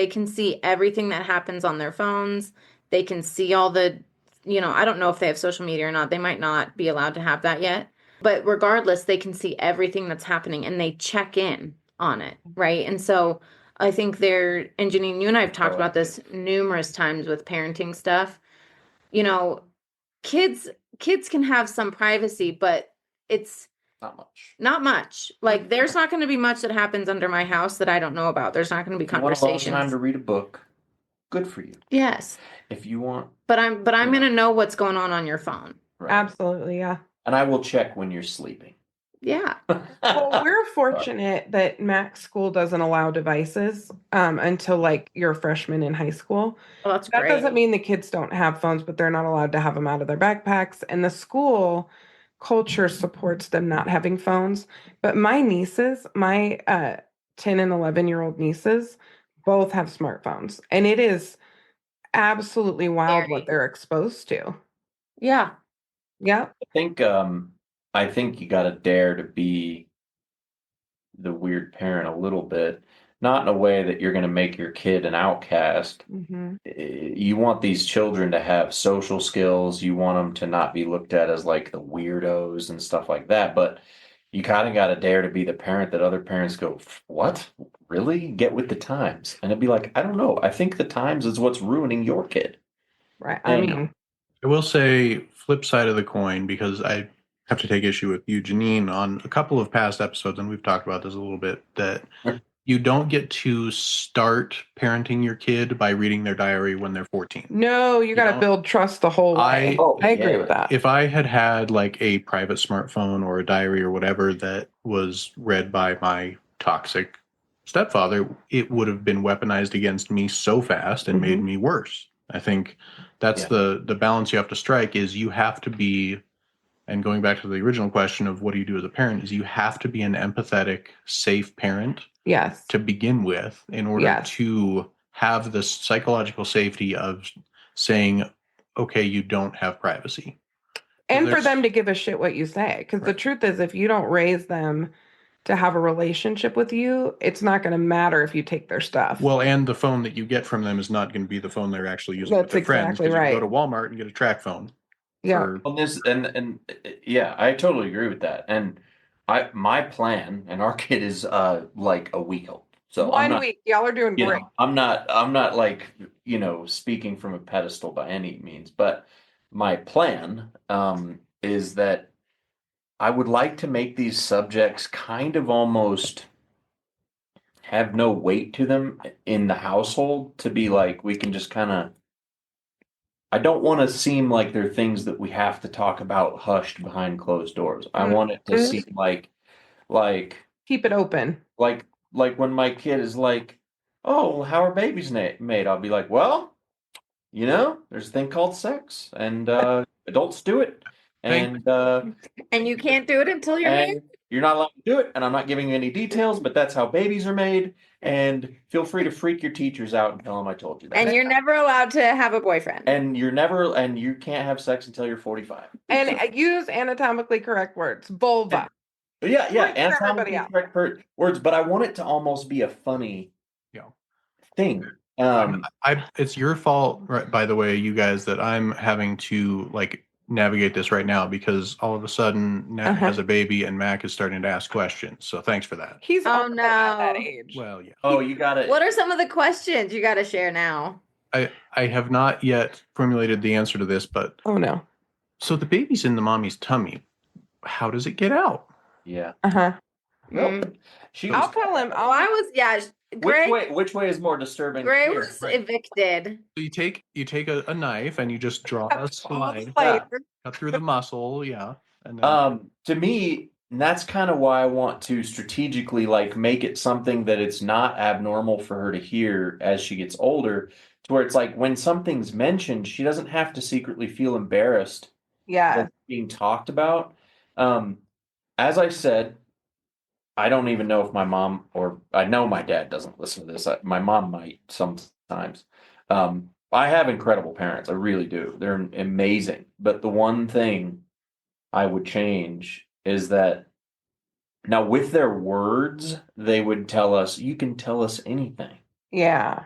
can see everything that happens on their phones. They can see all the, I don't know if they have social media or not. They might not be allowed to have that yet. But regardless, they can see everything that's happening and they check in on it, right? And so I think and Jeannine, you and I have talked about this numerous times with parenting stuff. Kids can have some privacy, but it's not much. Like there's not going to be much that happens under my house that I don't know about. There's not going to be conversations. You want a long time to read a book. Good for you. Yes. If you want. But I'm going to know what's going on your phone. Right. Absolutely, yeah. And I will check when you're sleeping. Yeah. Well, we're fortunate that Mac's school doesn't allow devices until like you're a freshman in high school. Well, that's that great. doesn't mean the kids don't have phones, but they're not allowed to have them out of their backpacks. And the school culture supports them not having phones. But my nieces, my 10 and 11-year-old nieces, both have smartphones. And it is absolutely wild what they're exposed to. Yeah. Yeah. I think you got to dare to be the weird parent a little bit, not in a way that you're going to make your kid an outcast. Mm-hmm. You want these children to have social skills. You want them to not be looked at as like the weirdos and stuff like that. But you kind of got to dare to be the parent that other parents go, what? Really? Get with the times. And it'd be like, I don't know. I think the times is what's ruining your kid. Right. And I will say flip side of the coin, because I have to take issue with you, Jeannine, on a couple of past episodes, and we've talked about this a little bit, that you don't get to start parenting your kid by reading their diary when they're 14. No, you got to build trust the whole way. I agree with that. If I had like a private smartphone or a diary or whatever that was read by my toxic stepfather, it would have been weaponized against me so fast and made me worse. I think that's the balance you have to strike, is you have to be, and going back to the original question of what do you do as a parent, is you have to be an empathetic, safe parent. Yes. To begin with, in order to have the psychological safety of saying, okay, you don't have privacy. And for them to give a shit what you say. Because the truth is, if you don't raise them to have a relationship with you, it's not going to matter if you take their stuff. Well, and the phone that you get from them is not going to be the phone they're actually using with That's their friends. exactly 'Cause you right. can go to Walmart and get a track phone. Yeah. for- On this and yeah, I totally agree with that. And my plan, and our kid is like a week old. So I'm 1 not, week. Y'all are doing you great. know, I'm not like, speaking from a pedestal by any means, but my plan is that I would like to make these subjects kind of almost have no weight to them in the household, to be like we can just kind of, I don't want to seem like they're things that we have to talk about hushed behind closed doors. I want it to Mhm. seem like Keep it open. like when my kid is like, "Oh, how are babies made?" I'll be like, "Well, there's a thing called sex, and adults do it, and And you can't do it until you're married. and you're not allowed to do it, and I'm not giving you any details, but that's how babies are made, and feel free to freak your teachers out and tell them I told you that. And you're never allowed to have a boyfriend. And you can't have sex until you're 45. And use anatomically correct words. Vulva. Yeah, Freaks everybody anatomically out. correct words, but I want it to almost be a funny Yeah. thing. It's your fault, right, by the way, you guys, that I'm having to navigate this right now, because all of a sudden Nat has a baby and Mac is starting to ask questions. So thanks for that. He's Oh, also at that no. age. Well, yeah. Oh, you got it. What are some of the questions you got to share now? I have not yet formulated the answer to this, but Oh no. so the baby's in the mommy's tummy. How does it get out? Yeah. Uh-huh. Well, she I'll was, tell him. Oh, I was, yeah. which way is more disturbing? Gray here? was evicted. So you take a knife and you just draw a slide, Like, cut through the muscle, yeah, and then To me, that's kind of why I want to strategically make it something that it's not abnormal for her to hear as she gets older, to where it's like when something's mentioned, she doesn't have to secretly feel embarrassed yeah. that it's being talked about. As I said, I don't even know if my mom, or I know my dad doesn't listen to this. My mom might sometimes. I have incredible parents. I really do. They're amazing. But the one thing I would change is that now with their words, they would tell us, you can tell us anything. Yeah.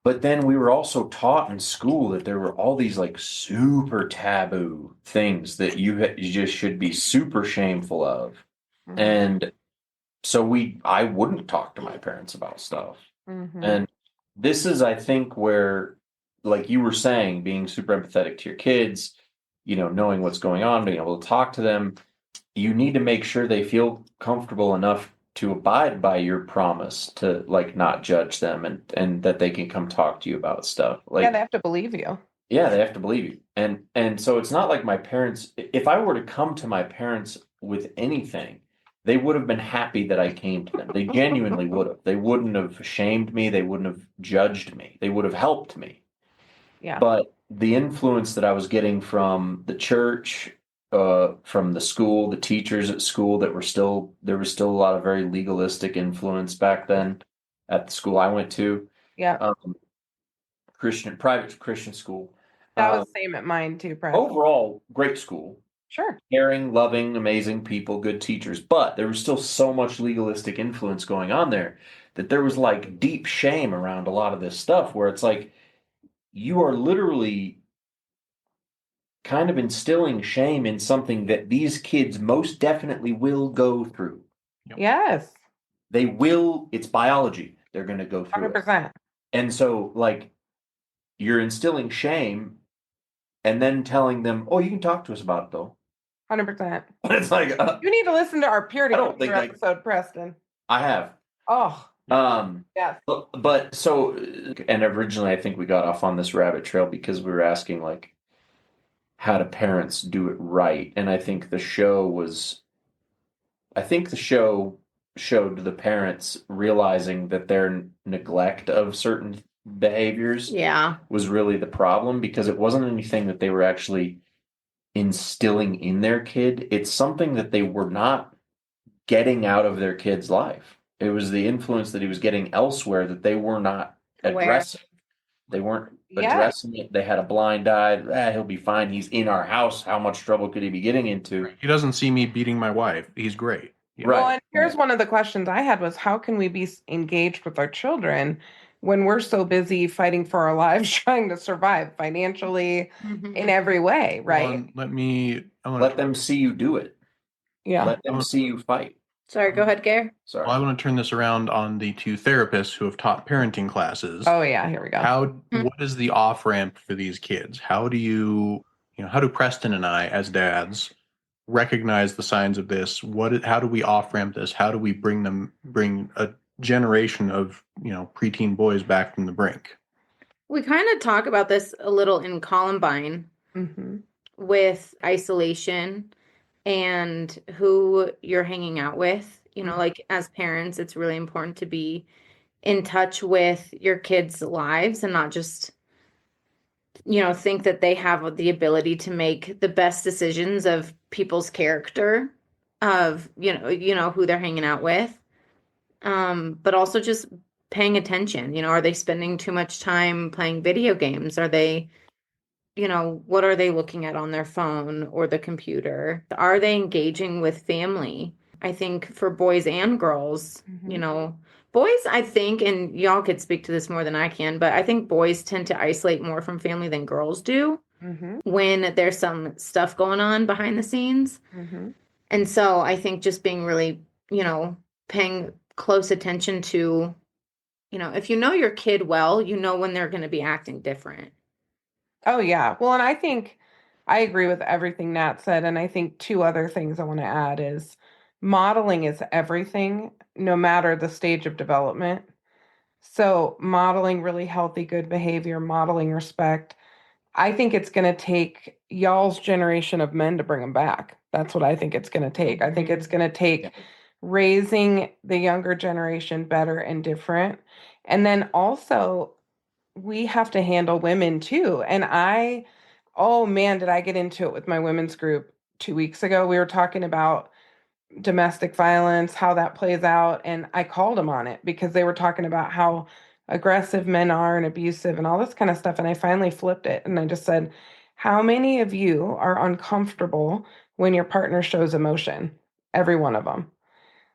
But then we were also taught in school that there were all these super taboo things that you just should be super shameful of. Mhm. And so I wouldn't talk to my parents about stuff. Mhm. And this is, I think, where, like you were saying, being super empathetic to your kids, knowing what's going on, being able to talk to them, you need to make sure they feel comfortable enough to abide by your promise to not judge them, and that they can come talk to you about stuff. Yeah, they have to believe you. Yeah, they have to believe you. And so it's not like my parents, if I were to come to my parents with anything, they would have been happy that I came to them. They genuinely would have. They wouldn't have shamed me. They wouldn't have judged me. They would have helped me. Yeah. But the influence that I was getting from the church, from the school, the teachers at school, there was still a lot of very legalistic influence back then at the school I went to. Yeah. Private Christian school. That was the same at mine too, Preston. Overall, great school. Sure. Caring, loving, amazing people, good teachers. But there was still so much legalistic influence going on there that there was deep shame around a lot of this stuff, where it's like you are literally kind of instilling shame in something that these kids most definitely will go through. Yes. They will, it's biology. They're going to go through it. 100%. And so you're instilling shame and then telling them, "Oh, you can talk to us about it though." 100%. It's like You need to listen to our purity I don't think culture episode, Preston. I have. Oh, yes. But so, and originally I think we got off on this rabbit trail because we were asking how do parents do it right? And I think the show showed the parents realizing that their neglect of certain behaviors was really the problem, because it wasn't anything that they were actually instilling in their kid. It's something that they were not getting out of their kid's life. It was the influence that he was getting elsewhere that they were not addressing. They weren't addressing it. They had a blind eye. He'll be fine. He's in our house. How much trouble could he be getting into? he doesn't see me beating my wife. He's great. Yeah. Well, Right. and here's one of the questions I had was how can we be engaged with our children when we're so busy fighting for our lives, trying to survive financially in every way, Well, right? and I want Let to them see you do it. Yeah. Let them see you fight. Sorry, go ahead, Gare. Sorry. well, I want to turn this around on the two therapists who have taught parenting classes. Oh yeah, here we go. What is the off ramp for these kids? How do how do Preston and I, as dads, recognize the signs of this? How do we off ramp this? How do we bring a generation of preteen boys back from the brink? We kind of talk about this a little in Columbine Hmm. with isolation and who you're hanging out with. Like as parents, it's really important to be in touch with your kids' lives and not just, think that they have the ability to make the best decisions of people's character, of, who they're hanging out with. But also just paying attention. Are they spending too much time playing video games? Are they, what are they looking at on their phone or the computer? Are they engaging with family? I think for boys and girls, boys, I think, and y'all could speak to this more than I can, but I think boys tend to isolate more from family than girls do when there's some stuff going on behind the scenes. And so I think just being really, paying close attention to, if you know your kid well, you know when they're going to be acting different. Oh yeah. Well, and I think I agree with everything Nat said, and I think two other things I want to add is modeling is everything, no matter the stage of development. So modeling really healthy, good behavior, modeling respect. I think it's going to take y'all's generation of men to bring them back. That's what I think it's going to take. I think it's going to take raising the younger generation better and different. And then also, we have to handle women too. And oh man, did I get into it with my women's group 2 weeks ago? We were talking about domestic violence, how that plays out. And I called them on it because they were talking about how aggressive men are and abusive and all this kind of stuff. And I finally flipped it and I just said, how many of you are uncomfortable when your partner shows emotion? Every one of them.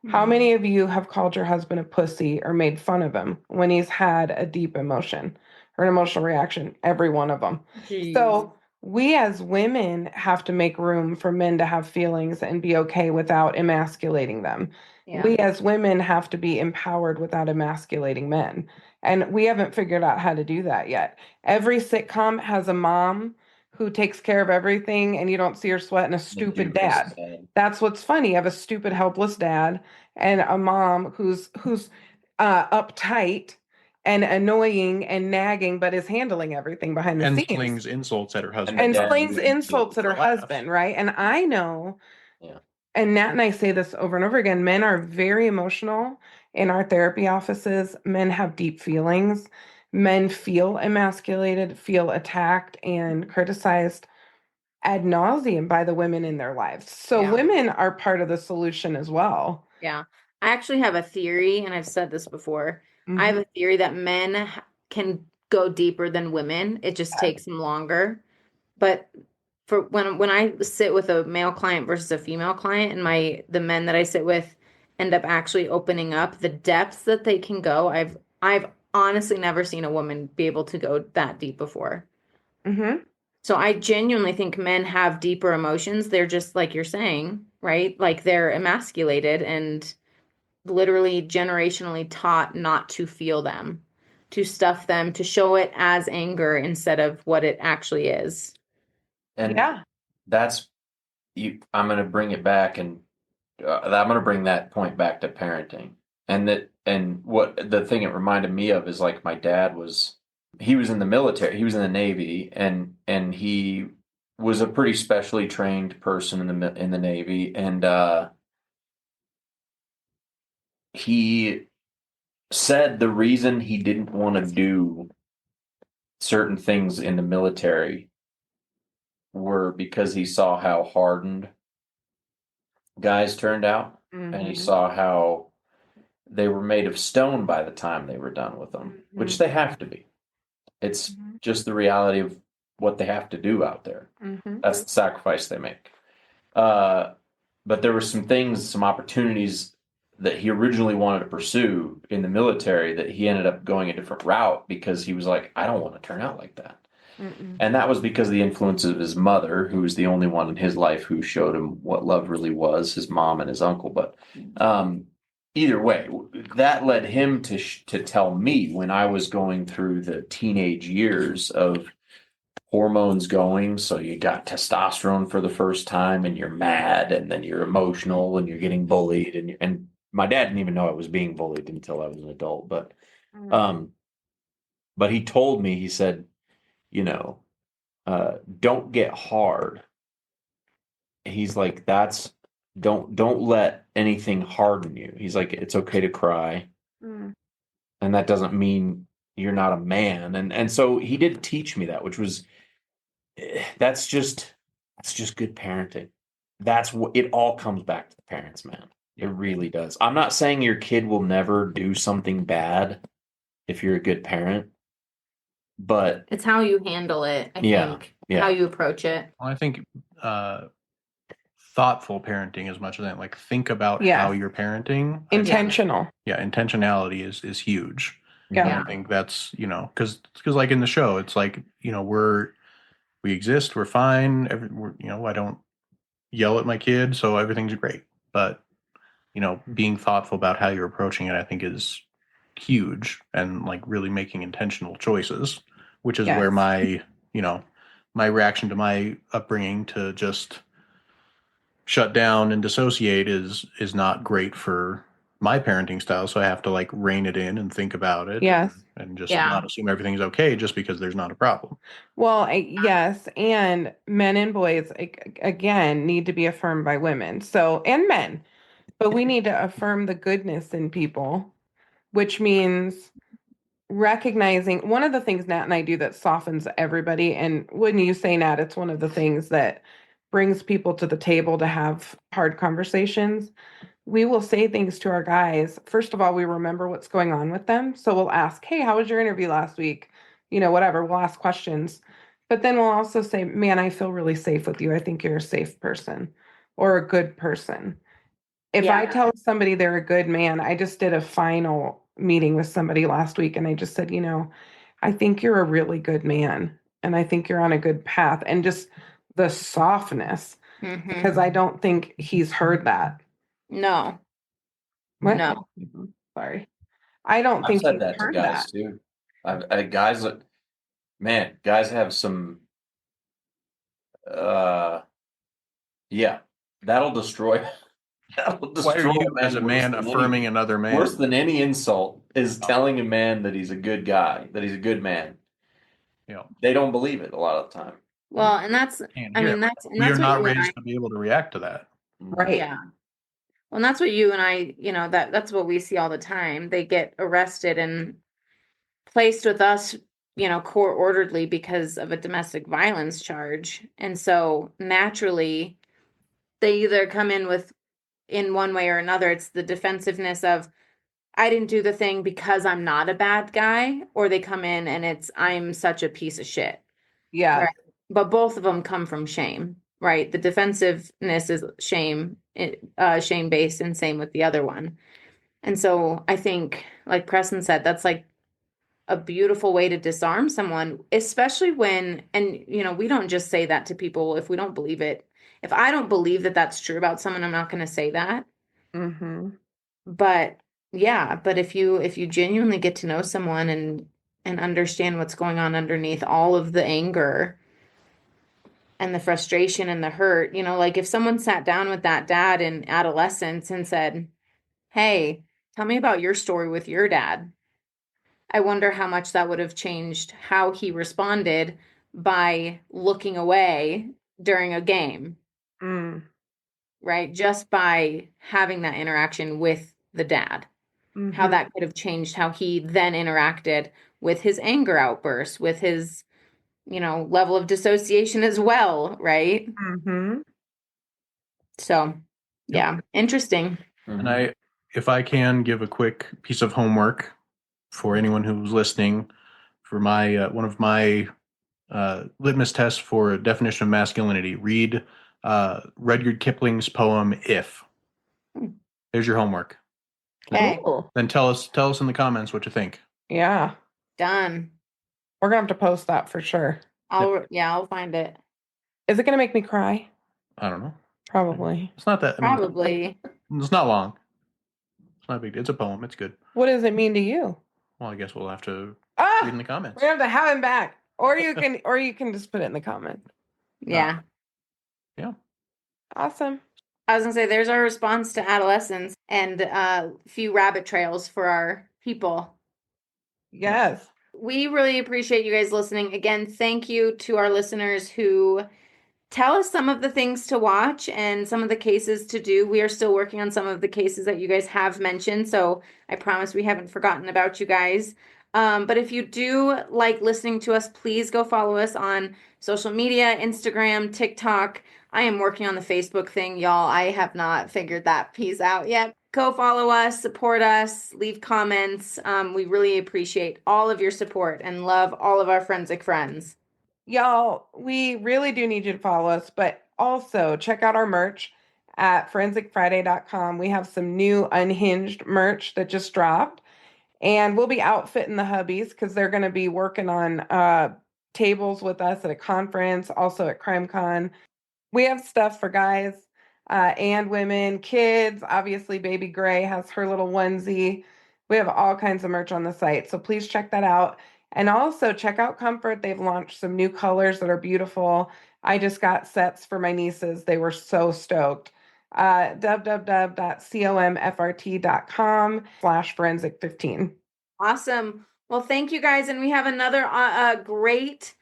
How many of you have called your husband a pussy or made fun of him when he's had a deep emotion or an emotional reaction? Every one of them. Jeez. So we as women have to make room for men to have feelings and be okay without emasculating them. Yeah. We as women have to be empowered without emasculating men. And we haven't figured out how to do that yet. Every sitcom has a mom who takes care of everything and you don't see her sweat, and a stupid dad. That's what's funny. You have a stupid, helpless dad and a mom who's uptight and annoying and nagging, but is handling everything behind the And scenes. slings insults at her husband. And Yeah. slings insults at her Laughs. husband, right? And I know, Yeah. and Nat and I say this over and over again, men are very emotional in our therapy offices. Men have deep feelings. Men feel emasculated, feel attacked and criticized ad nauseum by the women in their lives. So Yeah. women are part of the solution as well. Yeah. I actually have a theory, and I've said this before. I have a theory that men can go deeper than women. It just takes them longer. But for when I sit with a male client versus a female client, and the men that I sit with end up actually opening up, the depths that they can go, I've honestly never seen a woman be able to go that deep before. So I genuinely think men have deeper emotions. They're just like you're saying, right? Like they're emasculated and literally generationally taught not to feel them, to stuff them, to show it as anger instead of what it actually is. And Yeah. that's you. I'm going to bring it back, and I'm going to bring that point back to parenting. And what the thing it reminded me of is like my dad he was in the military, he was in the Navy, and he was a pretty specially trained person in the Navy, and he said the reason he didn't want to do certain things in the military were because he saw how hardened guys turned out, and he saw how they were made of stone by the time they were done with them, which they have to be. It's just the reality of what they have to do out there. That's the sacrifice they make. but there were some things, some opportunities that he originally wanted to pursue in the military that he ended up going a different route because he was like, I don't want to turn out like that. Mm-mm. And that was because of the influence of his mother, who was the only one in his life who showed him what love really was, his mom and his uncle. But either way, that led him to tell me when I was going through the teenage years of hormones going. So you got testosterone for the first time and you're mad and then you're emotional and you're getting bullied. And my dad didn't even know I was being bullied until I was an adult. But he told me, he said, you know, don't get hard. He's like, don't let anything harden you. He's like, it's okay to cry. Mm. And that doesn't mean you're not a man. And so he did teach me that, which was, that's just good parenting. That's what it all comes back to the parents, man. It really does. I'm not saying your kid will never do something bad if you're a good parent, but It's how you handle it, I think. yeah. How you approach it. Well, I think thoughtful parenting as much as that, like think about Yes. how you're parenting. Intentional. Yeah, intentionality is huge. Yeah. And I think that's, because like in the show, it's like, we exist, we're fine. I don't yell at my kid, so everything's great. But, being thoughtful about how you're approaching it, I think is huge, and like really making intentional choices, which is where Yes. my reaction to my upbringing to just shut down and dissociate is not great for my parenting style. So I have to like rein it in and think about it. Yes. And just Yeah. not assume everything's okay just because there's not a problem. Well, yes, and men and boys again need to be affirmed by women. So, and men. But we need to affirm the goodness in people, which means recognizing one of the things Nat and I do that softens everybody. And wouldn't you say, Nat, it's one of the things that brings people to the table to have hard conversations. We will say things to our guys. First of all, we remember what's going on with them. So we'll ask, hey, how was your interview last week? Whatever. We'll ask questions. But then we'll also say, man, I feel really safe with you. I think you're a safe person or a good person. If I tell somebody they're a good man, I just did a final meeting with somebody last week and I just said, I think you're a really good man and I think you're on a good path, and just the softness, because I don't think he's heard that. No. What? No. Sorry. I don't I've think said he's that to heard guys that. too. Guys have some, yeah, that'll destroy. Why are you as a man worse than affirming another man? Worse than any insult is telling a man that he's a good guy, that he's a good man. They don't believe it a lot of the time. Well, and that's, Can't I hear mean, it. that's, and We that's are what not you and I, raised to be able to react to that. Right. yeah. Well, and that's what you and I, that's what we see all the time. They get arrested and placed with us, court orderedly because of a domestic violence charge. And so naturally, they either come in one way or another. It's the defensiveness of, I didn't do the thing because I'm not a bad guy, or they come in and it's, I'm such a piece of shit. Yeah. Right. But both of them come from shame, right? The defensiveness is shame based, and same with the other one. And so I think, like Preston said, that's like a beautiful way to disarm someone, especially when, and we don't just say that to people if we don't believe it. If I don't believe that that's true about someone, I'm not going to say that. Mm-hmm. But yeah, but if you genuinely get to know someone and understand what's going on underneath all of the anger and the frustration and the hurt, like if someone sat down with that dad in adolescence and said, hey, tell me about your story with your dad. I wonder how much that would have changed how he responded by looking away during a game, right? Just by having that interaction with the dad, how that could have changed how he then interacted with his anger outbursts, with his, level of dissociation as well, right? Mm-hmm. So, yeah, interesting. And if I can give a quick piece of homework for anyone who's listening, for my one of my litmus tests for a definition of masculinity, read Rudyard Kipling's poem "If." There's your homework. Okay. Cool. Then tell us in the comments what you think. Yeah. Done. We're going to have to post that for sure. I'll find it. Is it going to make me cry? I don't know. Probably. It's not that. I mean, Probably. it's not long. It's not a big deal. It's a poem. It's good. What does it mean to you? Well, I guess we'll have to Ah, read in the comments. we have to have him back. Or you can just put it in the comments. Yeah. Yeah. Awesome. I was gonna say there's our response to Adolescence and a few rabbit trails for our people. Yes. We really appreciate you guys listening. Again, thank you to our listeners who tell us some of the things to watch and some of the cases to do. We are still working on some of the cases that you guys have mentioned, so I promise we haven't forgotten about you guys. But if you do like listening to us, please go follow us on social media, Instagram, TikTok. I am working on the Facebook thing, y'all. I have not figured that piece out yet. Go follow us, support us, leave comments. We really appreciate all of your support and love all of our forensic friends. Y'all, we really do need you to follow us, but also check out our merch at forensicfriday.com. We have some new unhinged merch that just dropped, and we'll be outfitting the hubbies because they're going to be working on tables with us at a conference, also at CrimeCon. We have stuff for guys and women, kids. Obviously, Baby Gray has her little onesie. We have all kinds of merch on the site, so please check that out. And also check out Comfort. They've launched some new colors that are beautiful. I just got sets for my nieces. They were so stoked. www.comfrt.com/forensic15. Awesome. Well, thank you guys. And we have another great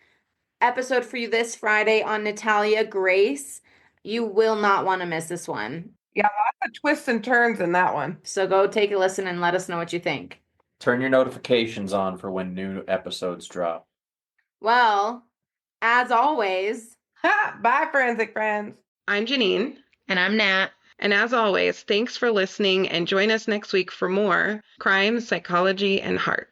episode for you this Friday on Natalia Grace. You will not want to miss this one. Yeah, lots of twists and turns in that one. So go take a listen and let us know what you think. Turn your notifications on for when new episodes drop. Well, as always, Bye, forensic friends. I'm Jeannine. And I'm Nat. And as always, thanks for listening and join us next week for more crime, psychology, and heart.